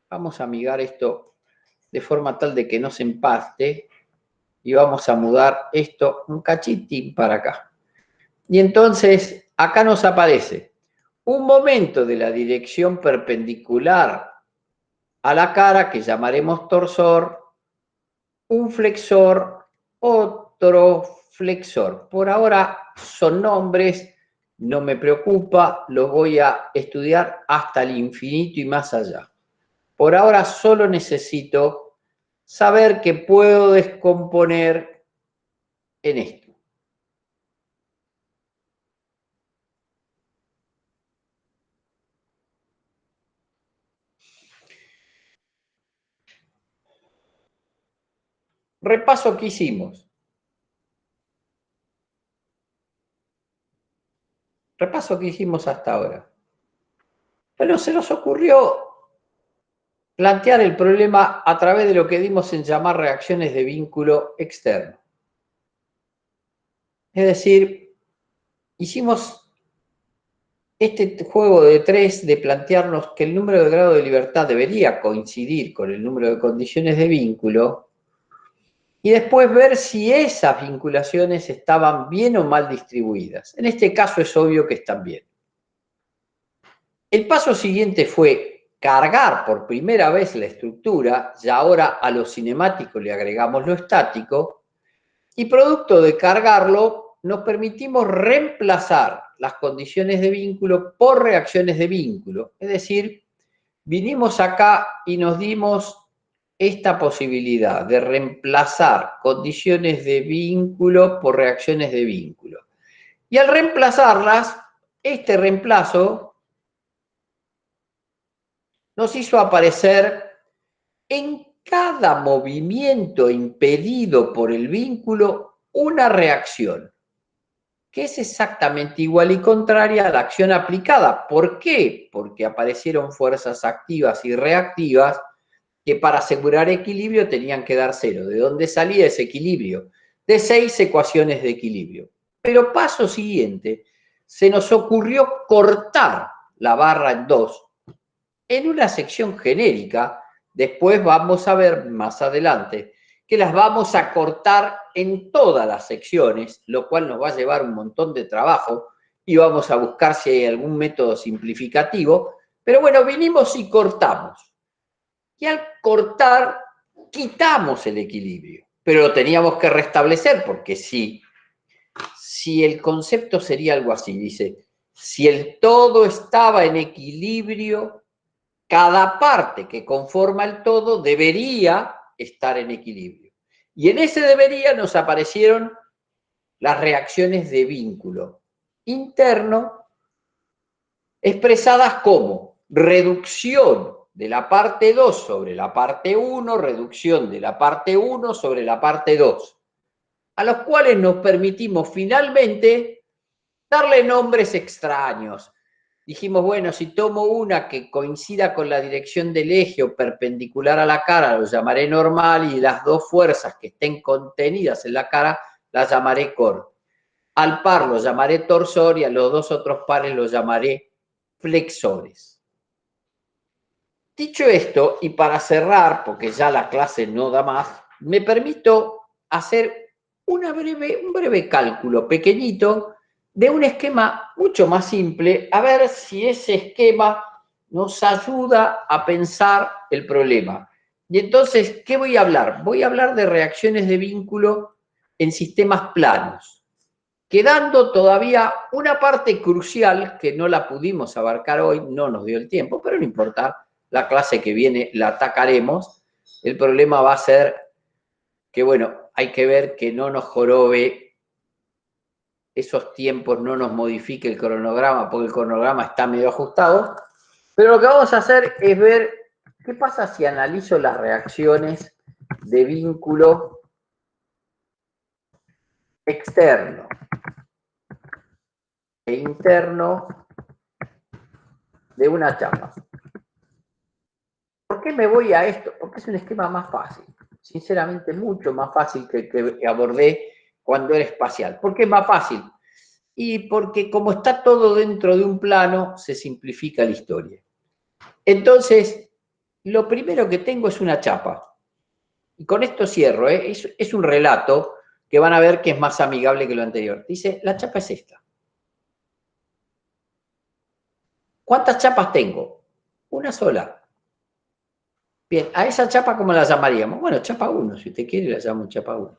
Vamos a amigar esto de forma tal de que no se empaste y vamos a mudar esto un cachitín para acá. Y entonces acá nos aparece un momento de la dirección perpendicular a la cara que llamaremos torsor, un flexor, otro flexor. Por ahora son nombres, no me preocupa, los voy a estudiar hasta el infinito y más allá. Por ahora solo necesito saber que puedo descomponer en esto. Repaso que hicimos. Repaso que hicimos hasta ahora. Bueno, se nos ocurrió plantear el problema a través de lo que dimos en llamar reacciones de vínculo externo. Es decir, hicimos este juego de 3 de plantearnos que el número de grado de libertad debería coincidir con el número de condiciones de vínculo y después ver si esas vinculaciones estaban bien o mal distribuidas. En este caso es obvio que están bien. El paso siguiente fue cargar por primera vez la estructura, ya ahora a lo cinemático le agregamos lo estático, y producto de cargarlo nos permitimos reemplazar las condiciones de vínculo por reacciones de vínculo. Es decir, vinimos acá y nos dimos esta posibilidad de reemplazar condiciones de vínculo por reacciones de vínculo. Y al reemplazarlas, este reemplazo nos hizo aparecer en cada movimiento impedido por el vínculo una reacción, que es exactamente igual y contraria a la acción aplicada. ¿Por qué? Porque aparecieron fuerzas activas y reactivas que para asegurar equilibrio tenían que dar cero. ¿De dónde salía ese equilibrio? De 6 ecuaciones de equilibrio. Pero paso siguiente, se nos ocurrió cortar la barra en 2 en una sección genérica. Después vamos a ver más adelante que las vamos a cortar en todas las secciones, lo cual nos va a llevar un montón de trabajo y vamos a buscar si hay algún método simplificativo. Pero bueno, vinimos y cortamos. Y al cortar, quitamos el equilibrio. Pero lo teníamos que restablecer porque si el concepto sería algo así, dice, si el todo estaba en equilibrio, cada parte que conforma el todo debería estar en equilibrio. Y en ese debería nos aparecieron las reacciones de vínculo interno expresadas como reducción de la parte 2 sobre la parte 1, reducción de la parte 1 sobre la parte 2, a los cuales nos permitimos finalmente darle nombres extraños. Dijimos, bueno, si tomo una que coincida con la dirección del eje o perpendicular a la cara, lo llamaré normal, y las dos fuerzas que estén contenidas en la cara las llamaré core. Al par lo llamaré torsor y a los dos otros pares los llamaré flexores. Dicho esto, y para cerrar, porque ya la clase no da más, me permito hacer un breve cálculo pequeñito de un esquema mucho más simple, a ver si ese esquema nos ayuda a pensar el problema. Y entonces, ¿qué voy a hablar? Voy a hablar de reacciones de vínculo en sistemas planos, quedando todavía una parte crucial que no la pudimos abarcar hoy, no nos dio el tiempo, pero no importa, la clase que viene la atacaremos. El problema va a ser que, bueno, hay que ver que no nos jorobe esos tiempos, no nos modifique el cronograma, porque el cronograma está medio ajustado. Pero lo que vamos a hacer es ver qué pasa si analizo las reacciones de vínculo externo e interno de una chapa. ¿Por qué me voy a esto? Porque es un esquema más fácil. Sinceramente, mucho más fácil que abordé cuando era espacial. ¿Por qué es más fácil? Y porque como está todo dentro de un plano, se simplifica la historia. Entonces, lo primero que tengo es una chapa. Y con esto cierro, ¿eh? Es un relato que van a ver que es más amigable que lo anterior. Dice, la chapa es esta. ¿Cuántas chapas tengo? Una sola. Bien, a esa chapa, ¿cómo la llamaríamos? Bueno, chapa 1, si usted quiere, la llamo chapa 1.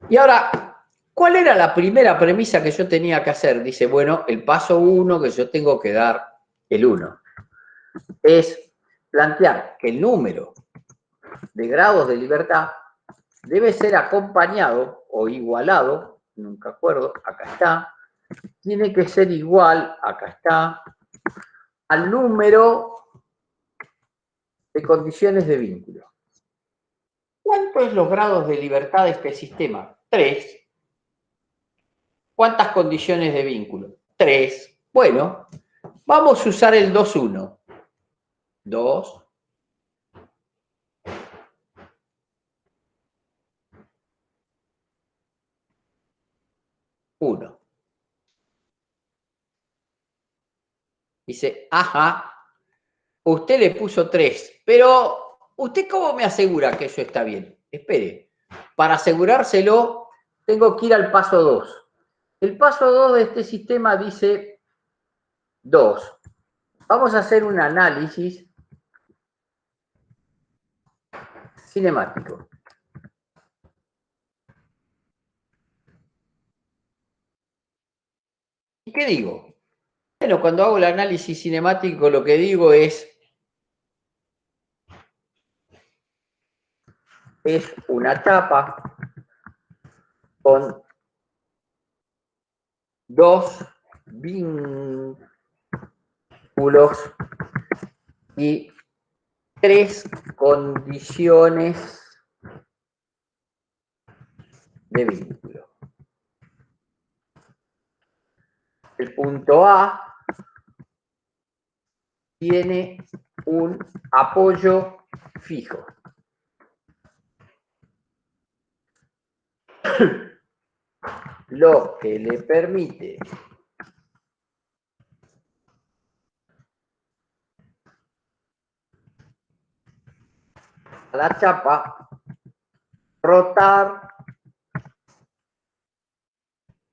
Y ahora, ¿cuál era la primera premisa que yo tenía que hacer? Dice, bueno, el paso 1 que yo tengo que dar, el 1, es plantear que el número de grados de libertad debe ser acompañado o igualado, nunca acuerdo, acá está, tiene que ser igual, acá está, al número de condiciones de vínculo. ¿Cuántos es los grados de libertad de este sistema? 3. ¿Cuántas condiciones de vínculo? 3. Bueno, vamos a usar el 2-1. 2. 1. Dice, ajá, usted le puso 3, pero ¿usted cómo me asegura que eso está bien? Espere, para asegurárselo tengo que ir al paso 2. El paso 2 de este sistema dice 2. Vamos a hacer un análisis cinemático. ¿Y qué digo? Bueno, cuando hago el análisis cinemático lo que digo es una chapa con 2 vínculos y 3 condiciones de vínculo. El punto A tiene un apoyo fijo. Lo que le permite a la chapa rotar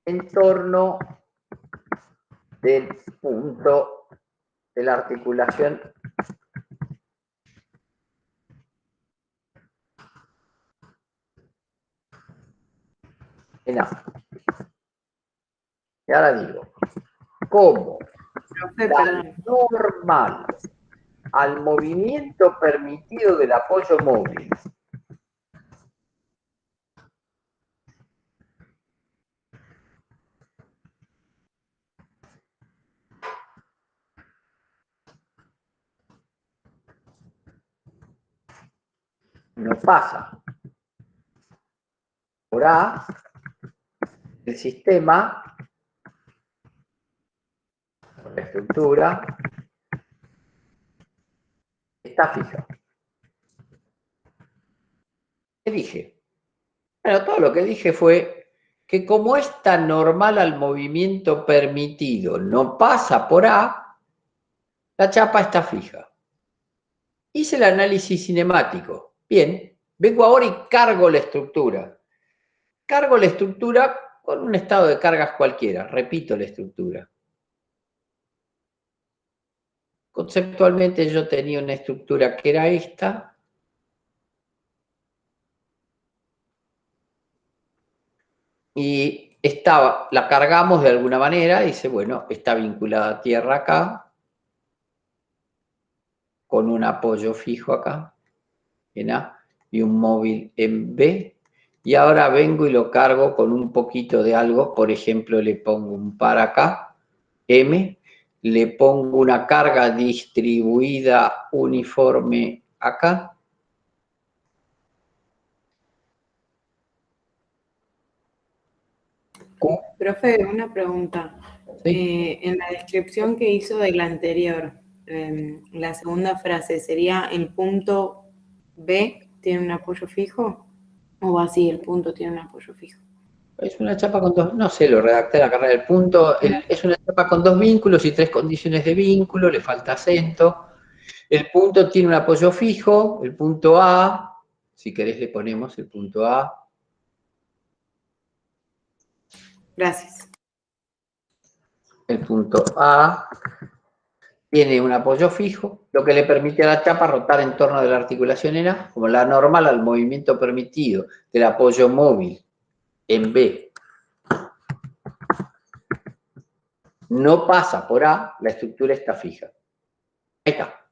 en torno del punto de la articulación en A. Y ahora digo, ¿cómo Profe, la perdón. normal al movimiento permitido del apoyo móvil no pasa por A, el sistema, la estructura, está fija. ¿Qué dije? Bueno, todo lo que dije fue que como esta normal al movimiento permitido no pasa por A, la chapa está fija. Hice el análisis cinemático. Bien, vengo ahora y cargo la estructura. Cargo la estructura con un estado de cargas cualquiera. Repito la estructura. Conceptualmente yo tenía una estructura que era esta. Y la cargamos de alguna manera. Dice, bueno, está vinculada a tierra acá. Con un apoyo fijo acá, en A, y un móvil en B. Y ahora vengo y lo cargo con un poquito de algo. Por ejemplo, le pongo un par acá, M. Le pongo una carga distribuida uniforme acá. Q. Profe, una pregunta. ¿Sí? En la descripción que hizo del anterior, la segunda frase, ¿sería el punto B tiene un apoyo fijo? ¿O así, el punto tiene un apoyo fijo? Es una chapa con dos, no sé, lo redacté en la carrera del punto. Es una chapa con 2 vínculos y 3 condiciones de vínculo, le falta acento. El punto tiene un apoyo fijo, el punto A, si querés le ponemos el punto A. Gracias. El punto A tiene un apoyo fijo, lo que le permite a la chapa rotar en torno de la articulación en A, como la normal al movimiento permitido del apoyo móvil en B. No pasa por A, la estructura está fija. Ahí está.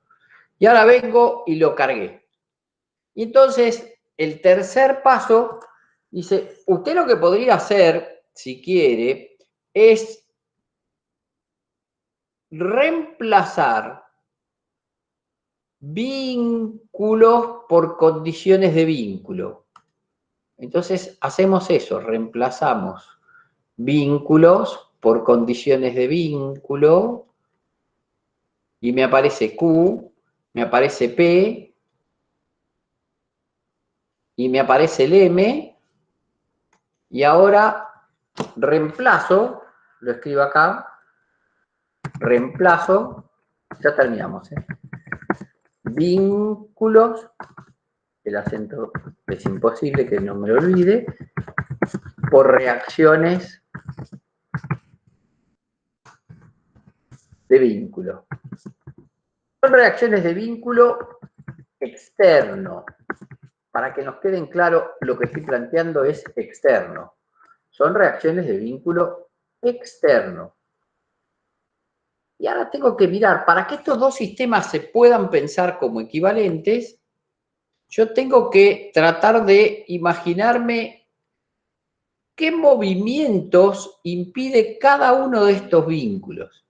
Y ahora vengo y lo cargué. Y entonces, el tercer paso, dice, usted lo que podría hacer, si quiere, es reemplazar vínculos por condiciones de vínculo. Entonces, hacemos eso, reemplazamos vínculos por condiciones de vínculo, y me aparece Q, me aparece P, y me aparece el M, y ahora reemplazo, lo escribo acá, reemplazo Ya terminamos. Vínculos, el acento es imposible que no me lo olvide, por reacciones de vínculo. Son reacciones de vínculo externo. Para que nos queden claro, lo que estoy planteando es externo. Son reacciones de vínculo externo. Y ahora tengo que mirar, para que estos dos sistemas se puedan pensar como equivalentes, yo tengo que tratar de imaginarme qué movimientos impide cada uno de estos vínculos.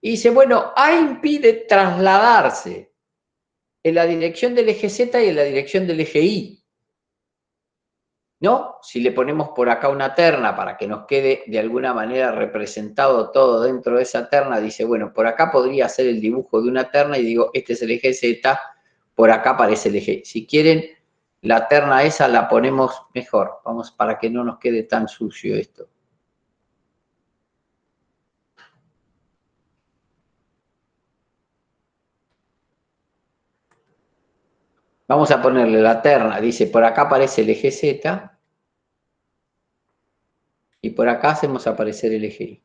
Y dice, bueno, A impide trasladarse en la dirección del eje Z y en la dirección del eje Y. ¿No? Si le ponemos por acá una terna para que nos quede de alguna manera representado todo dentro de esa terna, dice, bueno, por acá podría ser el dibujo de una terna y digo, este es el eje Z, por acá aparece el eje. Si quieren, la terna esa la ponemos mejor, vamos, para que no nos quede tan sucio esto. Vamos a ponerle la terna, dice, por acá aparece el eje Z, y por acá hacemos aparecer el eje Y.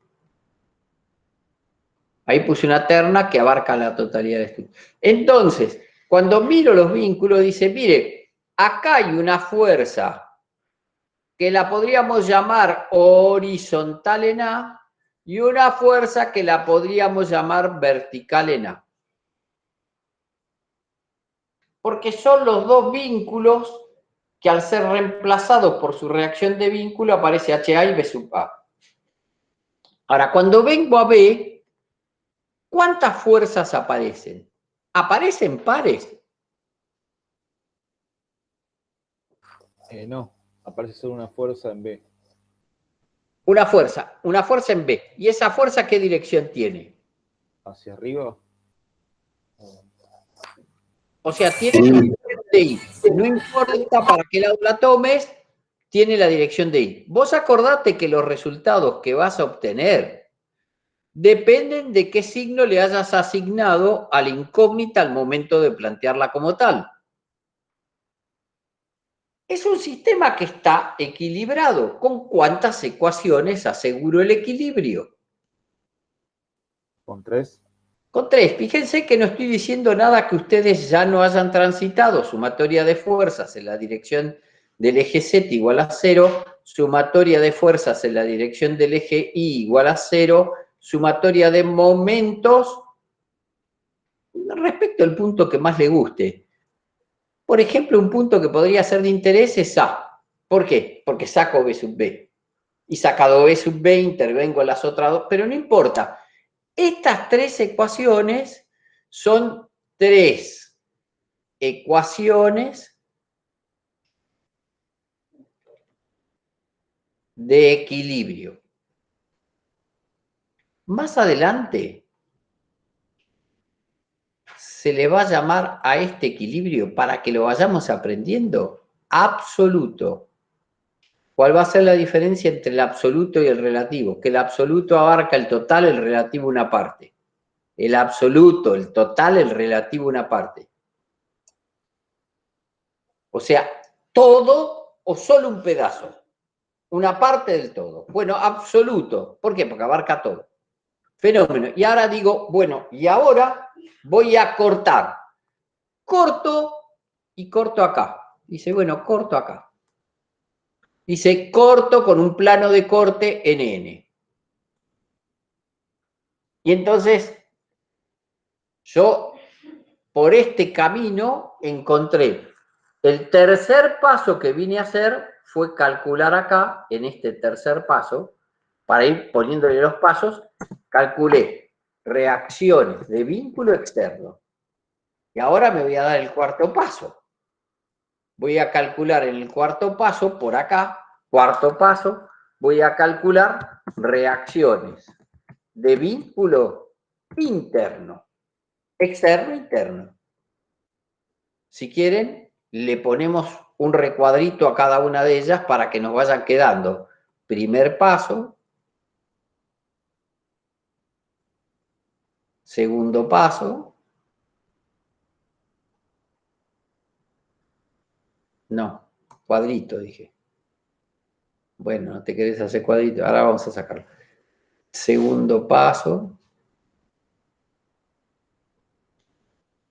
Ahí puse una terna que abarca la totalidad de esto. Entonces, cuando miro los vínculos, dice, mire, acá hay una fuerza que la podríamos llamar horizontal en A y una fuerza que la podríamos llamar vertical en A. Porque son los dos vínculos que al ser reemplazados por su reacción de vínculo aparece HA y B sub A. Ahora, cuando vengo a B, ¿cuántas fuerzas aparecen? ¿Aparecen pares? No, aparece solo una fuerza en B. Una fuerza en B. ¿Y esa fuerza qué dirección tiene? ¿Hacia arriba? O sea, tiene la dirección de Y. No importa para qué lado la tomes, tiene la dirección de Y. Vos acordate que los resultados que vas a obtener dependen de qué signo le hayas asignado a la incógnita al momento de plantearla como tal. Es un sistema que está equilibrado. ¿Con cuántas ecuaciones aseguro el equilibrio? ¿Con 3? Con 3. Fíjense que no estoy diciendo nada que ustedes ya no hayan transitado. Sumatoria de fuerzas en la dirección del eje Z igual a 0. Sumatoria de fuerzas en la dirección del eje Y igual a 0. Sumatoria de momentos respecto al punto que más le guste. Por ejemplo, un punto que podría ser de interés es A. ¿Por qué? Porque saco B sub B. Y sacado B sub B, intervengo en las otras dos, pero no importa. Estas tres ecuaciones son tres ecuaciones de equilibrio. Más adelante se le va a llamar a este equilibrio, para que lo vayamos aprendiendo, absoluto. ¿Cuál va a ser la diferencia entre el absoluto y el relativo? Que el absoluto abarca el total, el relativo una parte. El absoluto, el total, el relativo una parte. O sea, todo o solo un pedazo. Una parte del todo. Bueno, absoluto. ¿Por qué? Porque abarca todo. Fenómeno. Y ahora digo, bueno, y ahora voy a cortar. Corto y corto acá. Dice, bueno, corto acá. Dice, corto con un plano de corte NN. Y entonces, yo por este camino encontré el tercer paso que vine a hacer fue calcular acá, en este tercer paso, para ir poniéndole los pasos, calculé reacciones de vínculo externo. Y ahora me voy a dar el cuarto paso. Voy a calcular en el cuarto paso, por acá, cuarto paso, voy a calcular reacciones de vínculo interno, externo, interno. Si quieren, le ponemos un recuadrito a cada una de ellas para que nos vayan quedando. Primer paso. Segundo paso. No, cuadrito, dije. Bueno, no te querés hacer cuadrito, ahora vamos a sacarlo. Segundo paso.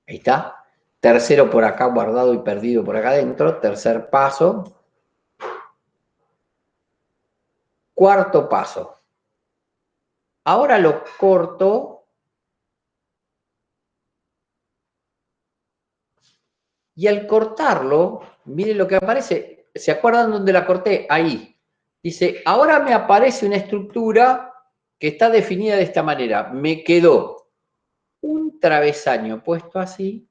Ahí está. Tercero por acá guardado y perdido por acá adentro. Tercer paso. Cuarto paso. Ahora lo corto. Y al cortarlo, miren lo que aparece. ¿Se acuerdan dónde la corté? Ahí. Dice, ahora me aparece una estructura que está definida de esta manera. Me quedó un travesaño puesto así.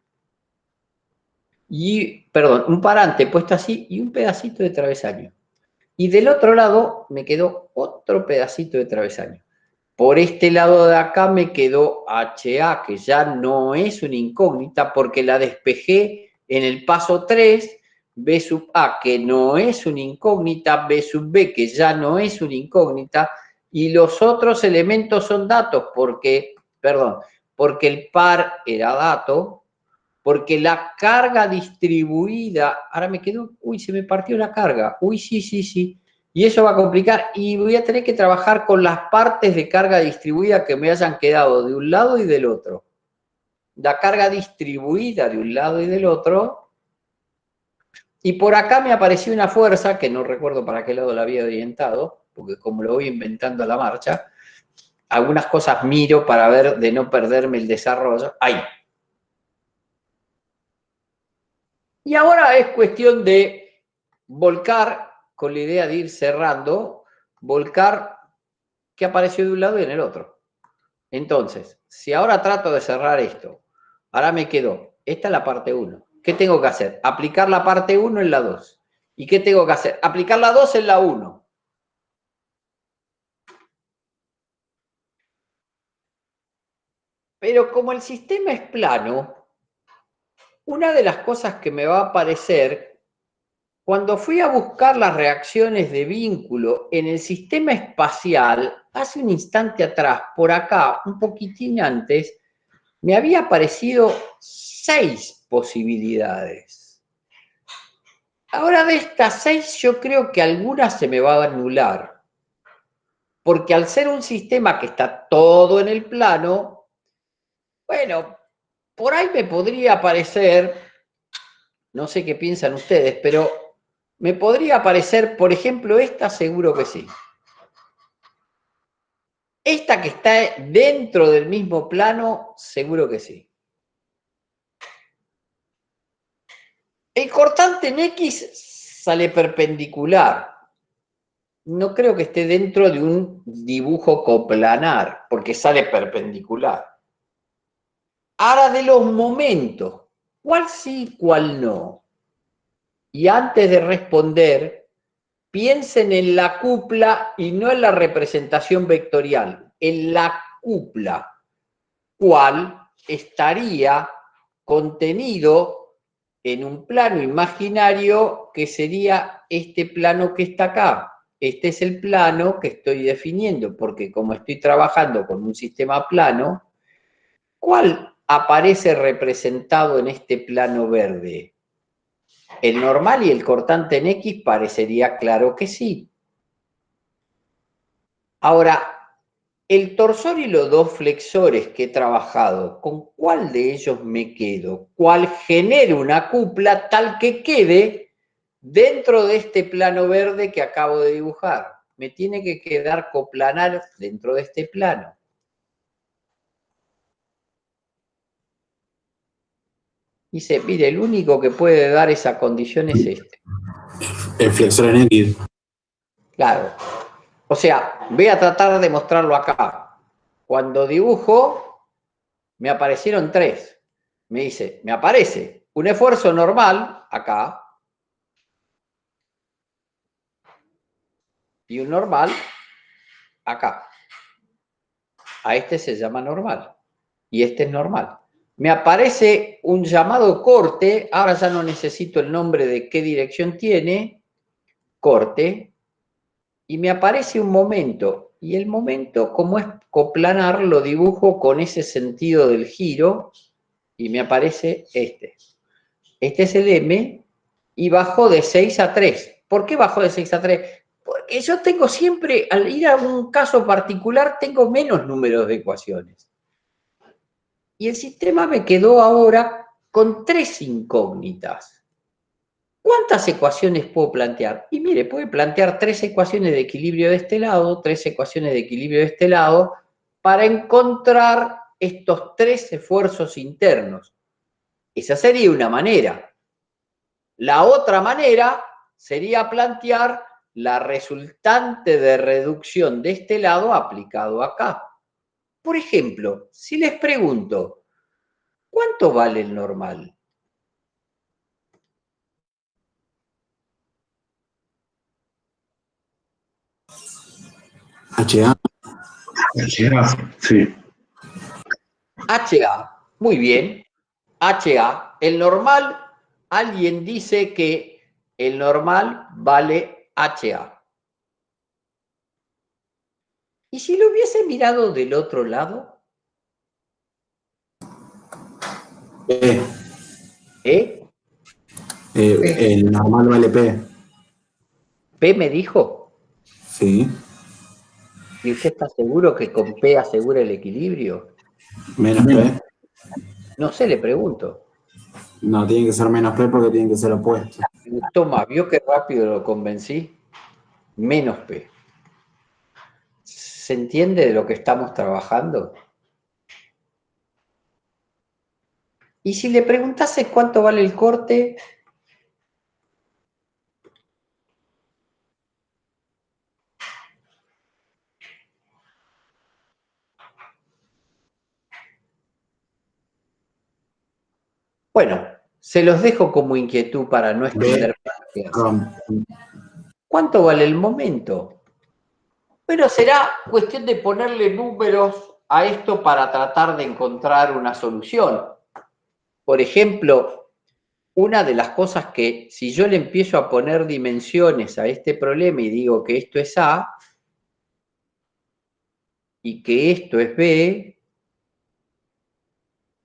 Perdón, un parante puesto así y un pedacito de travesaño. Y del otro lado me quedó otro pedacito de travesaño. Por este lado de acá me quedó HA, que ya no es una incógnita porque la despejé en el paso 3, B sub A, que no es una incógnita, B sub B, que ya no es una incógnita, y los otros elementos son datos porque el par era dato, porque la carga distribuida, ahora me quedó, uy, se me partió la carga, uy, sí, y eso va a complicar, y voy a tener que trabajar con las partes de carga distribuida que me hayan quedado de un lado y del otro. La carga distribuida de un lado y del otro, y por acá me apareció una fuerza, que no recuerdo para qué lado la había orientado, porque como lo voy inventando a la marcha, algunas cosas miro para ver de no perderme el desarrollo. Ahí. Y ahora es cuestión de volcar, con la idea de ir cerrando, volcar qué apareció de un lado y en el otro. Entonces, si ahora trato de cerrar esto, ahora me quedó, esta es la parte 1. ¿Qué tengo que hacer? Aplicar la parte 1 en la 2. ¿Y qué tengo que hacer? Aplicar la 2 en la 1. Pero como el sistema es plano, una de las cosas que me va a aparecer, cuando fui a buscar las reacciones de vínculo en el sistema espacial, hace un instante atrás, por acá, un poquitín antes, me había aparecido 6 posibilidades. Ahora de estas 6 yo creo que alguna se me va a anular. Porque al ser un sistema que está todo en el plano, bueno, por ahí me podría aparecer, no sé qué piensan ustedes, pero me podría aparecer, por ejemplo, esta seguro que sí. Esta que está dentro del mismo plano, seguro que sí. El cortante en X sale perpendicular. No creo que esté dentro de un dibujo coplanar, porque sale perpendicular. Ahora de los momentos, ¿cuál sí, cuál no? Y antes de responder, piensen en la cupla y no en la representación vectorial, en la cupla, cuál estaría contenido en un plano imaginario que sería este plano que está acá. Este es el plano que estoy definiendo, porque como estoy trabajando con un sistema plano, ¿cuál aparece representado en este plano verde? El normal y el cortante en X parecería claro que sí. Ahora, el torsor y los dos flexores que he trabajado, ¿con cuál de ellos me quedo? ¿Cuál genera una cupla tal que quede dentro de este plano verde que acabo de dibujar? Me tiene que quedar coplanar dentro de este plano. Dice, mire, el único que puede dar esa condición es este. El flexor en X. Claro. O sea, voy a tratar de mostrarlo acá. Cuando dibujo, me aparecieron 3. Me dice, me aparece un esfuerzo normal, acá, y un normal, acá. A este se llama normal, y este es normal. Me aparece un llamado corte, ahora ya no necesito el nombre de qué dirección tiene, corte, y me aparece un momento. Y el momento, como es coplanar, lo dibujo con ese sentido del giro y me aparece este. Este es el M y bajo de 6 a 3. ¿Por qué bajo de 6 a 3? Porque yo tengo siempre, al ir a un caso particular, tengo menos números de ecuaciones. Y el sistema me quedó ahora con 3 incógnitas. ¿Cuántas ecuaciones puedo plantear? Y mire, puede plantear 3 ecuaciones de equilibrio de este lado, 3 ecuaciones de equilibrio de este lado, para encontrar estos 3 esfuerzos internos. Esa sería una manera. La otra manera sería plantear la resultante de reducción de este lado aplicado acá. Por ejemplo, si les pregunto, ¿cuánto vale el normal? HA. Sí. HA, muy bien. HA, el normal, alguien dice que el normal vale HA. ¿Y si lo hubiese mirado del otro lado? P. ¿Eh? El normal vale P. ¿P me dijo? Sí. ¿Y usted está seguro que con P asegura el equilibrio? Menos P. No sé, le pregunto. No, tiene que ser menos P porque tienen que ser opuestos. Me gustó más, ¿vio qué rápido lo convencí? Menos P. ¿Se entiende de lo que estamos trabajando? Y si le preguntase cuánto vale el corte, bueno, se los dejo como inquietud para no extender más la clase. ¿Cuánto vale el momento? Bueno, será cuestión de ponerle números a esto para tratar de encontrar una solución. Por ejemplo, una de las cosas que si yo le empiezo a poner dimensiones a este problema y digo que esto es A y que esto es B,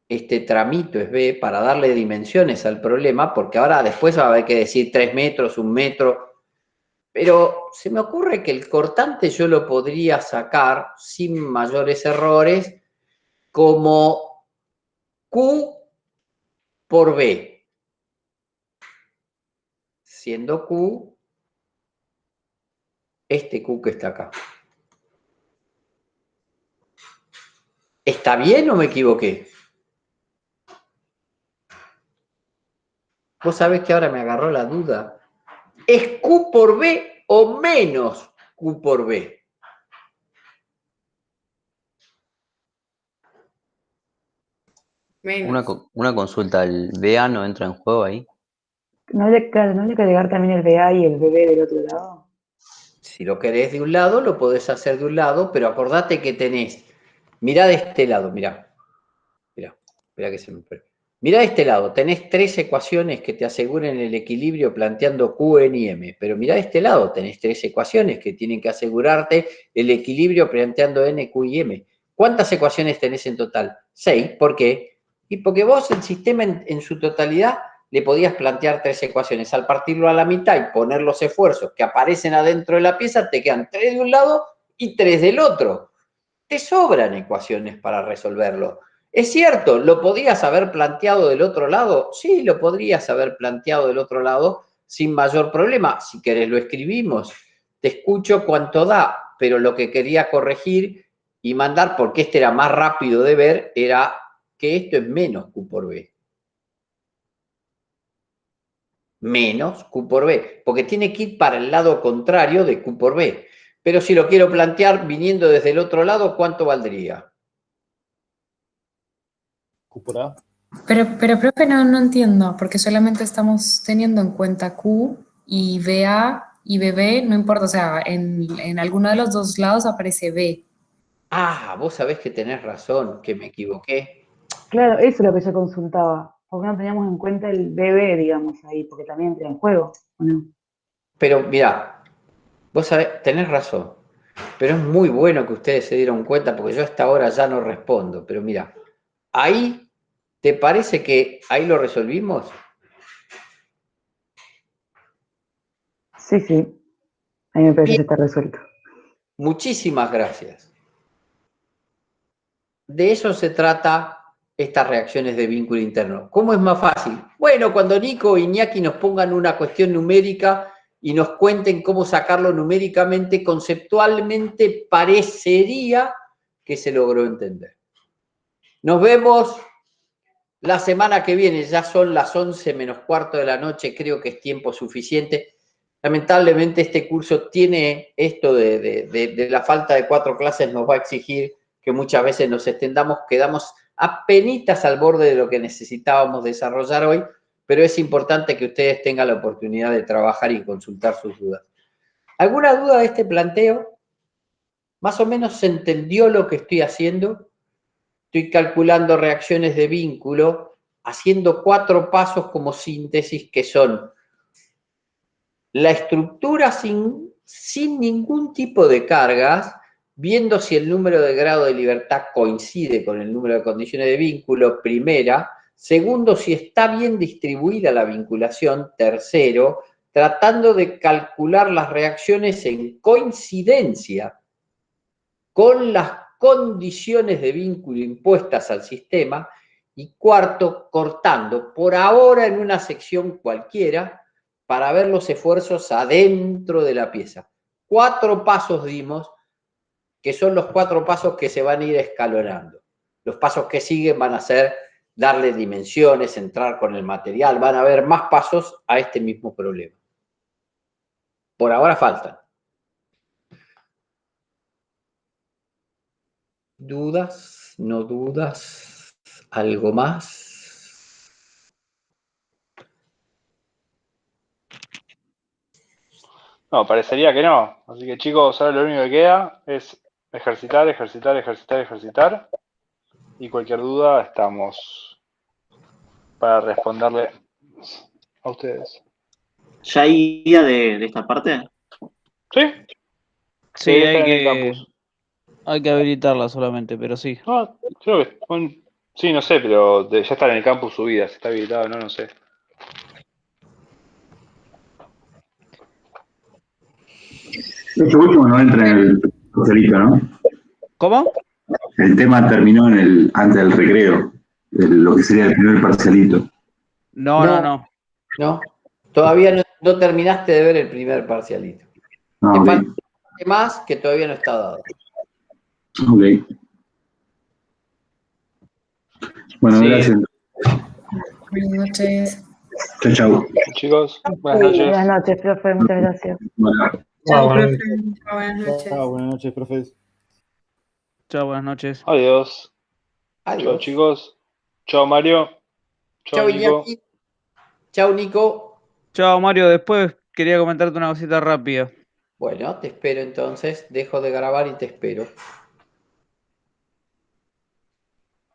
este tramito es B, para darle dimensiones al problema, porque ahora después va a haber que decir 3 metros, 1 metro, pero se me ocurre que el cortante yo lo podría sacar sin mayores errores como Q por B, siendo Q este Q que está acá. ¿Está bien o me equivoqué? Vos sabés que ahora me agarró la duda. ¿Es Q por B o menos Q por B? Menos. Una consulta, ¿el BA no entra en juego ahí? ¿No habría que agregar también el BA y el BB del otro lado? Si lo querés de un lado, lo podés hacer de un lado, pero acordate que tenés, mirá de este lado, mirá, mirá que se me fue. Mirá de este lado, tenés 3 ecuaciones que te aseguren el equilibrio planteando Q, N y M, pero mirá de este lado, tenés 3 ecuaciones que tienen que asegurarte el equilibrio planteando N, Q y M. ¿Cuántas ecuaciones tenés en total? 6, ¿por qué? Y porque vos el sistema en su totalidad le podías plantear 3 ecuaciones. Al partirlo a la mitad y poner los esfuerzos que aparecen adentro de la pieza, te quedan 3 de un lado y 3 del otro. Te sobran ecuaciones para resolverlo. Es cierto, ¿lo podías haber planteado del otro lado? Sí, lo podrías haber planteado del otro lado sin mayor problema. Si querés lo escribimos. Te escucho cuánto da, pero lo que quería corregir y mandar, porque este era más rápido de ver, era que esto es menos Q por B. Menos Q por B, porque tiene que ir para el lado contrario de Q por B. Pero si lo quiero plantear viniendo desde el otro lado, ¿cuánto valdría? Q por A. Pero profe, no entiendo, porque solamente estamos teniendo en cuenta Q y BA y BB, no importa, o sea, en alguno de los dos lados aparece B. Ah, vos sabés que tenés razón, que me equivoqué. Claro, eso es lo que yo consultaba. ¿Por qué no teníamos en cuenta el BB, digamos, ahí? Porque también entra en juego, ¿o no? Pero mirá, vos sabés, tenés razón. Pero es muy bueno que ustedes se dieron cuenta, porque yo hasta ahora ya no respondo. Pero mira, ahí, ¿te parece que ahí lo resolvimos? Sí, sí. A mí me parece que está resuelto. Muchísimas gracias. De eso se trata estas reacciones de vínculo interno. ¿Cómo es más fácil? Bueno, cuando Nico e Iñaki nos pongan una cuestión numérica y nos cuenten cómo sacarlo numéricamente, conceptualmente parecería que se logró entender. Nos vemos la semana que viene, ya son las 11 menos cuarto de la noche, creo que es tiempo suficiente. Lamentablemente este curso tiene esto de la falta de 4 clases, nos va a exigir que muchas veces nos extendamos, quedamos apenitas al borde de lo que necesitábamos desarrollar hoy, pero es importante que ustedes tengan la oportunidad de trabajar y consultar sus dudas. ¿Alguna duda de este planteo? ¿Más o menos se entendió lo que estoy haciendo? Estoy calculando reacciones de vínculo, haciendo 4 pasos como síntesis que son la estructura sin ningún tipo de cargas, viendo si el número de grado de libertad coincide con el número de condiciones de vínculo, primera. Segundo, si está bien distribuida la vinculación, tercero, tratando de calcular las reacciones en coincidencia con las condiciones de vínculo impuestas al sistema. Y cuarto, cortando, por ahora en una sección cualquiera, para ver los esfuerzos adentro de la pieza. 4 pasos dimos, que son los 4 pasos que se van a ir escalonando. Los pasos que siguen van a ser darle dimensiones, entrar con el material, van a haber más pasos a este mismo problema. Por ahora faltan. ¿Dudas? ¿No dudas? ¿Algo más? No, parecería que no. Así que chicos, ahora lo único que queda es ejercitar, ejercitar, ejercitar, ejercitar. Y cualquier duda estamos para responderle a ustedes. ¿Ya hay guía de esta parte? ¿Sí? Sí, Debe estar en el campus. hay que habilitarla solamente, pero sí. Ah, creo que... sí, no sé, pero ya está en el campus subida. Si está habilitado, no sé. Este último no entra en el parcialito, ¿no? ¿Cómo? El tema terminó antes del recreo, lo que sería el primer parcialito. No. Todavía no terminaste de ver el primer parcialito. Ah, Te ok. falta más que todavía no está dado. Ok. Bueno, Sí. gracias. Buenas noches. Chao, chao. Chicos, buenas noches. Buenas noches, profe, muchas gracias. Bueno. Chao, buenas profe. Chao, buenas noches. Chao, buenas noches, profes. Chao, buenas noches. Adiós. Chao, Adiós. chicos. Chao, Mario. Chao, Chao, Nico. Iñaki. Chao, Nico. Chao, Mario. Después quería comentarte una cosita rápida. Bueno, te espero entonces. Dejo de grabar y te espero.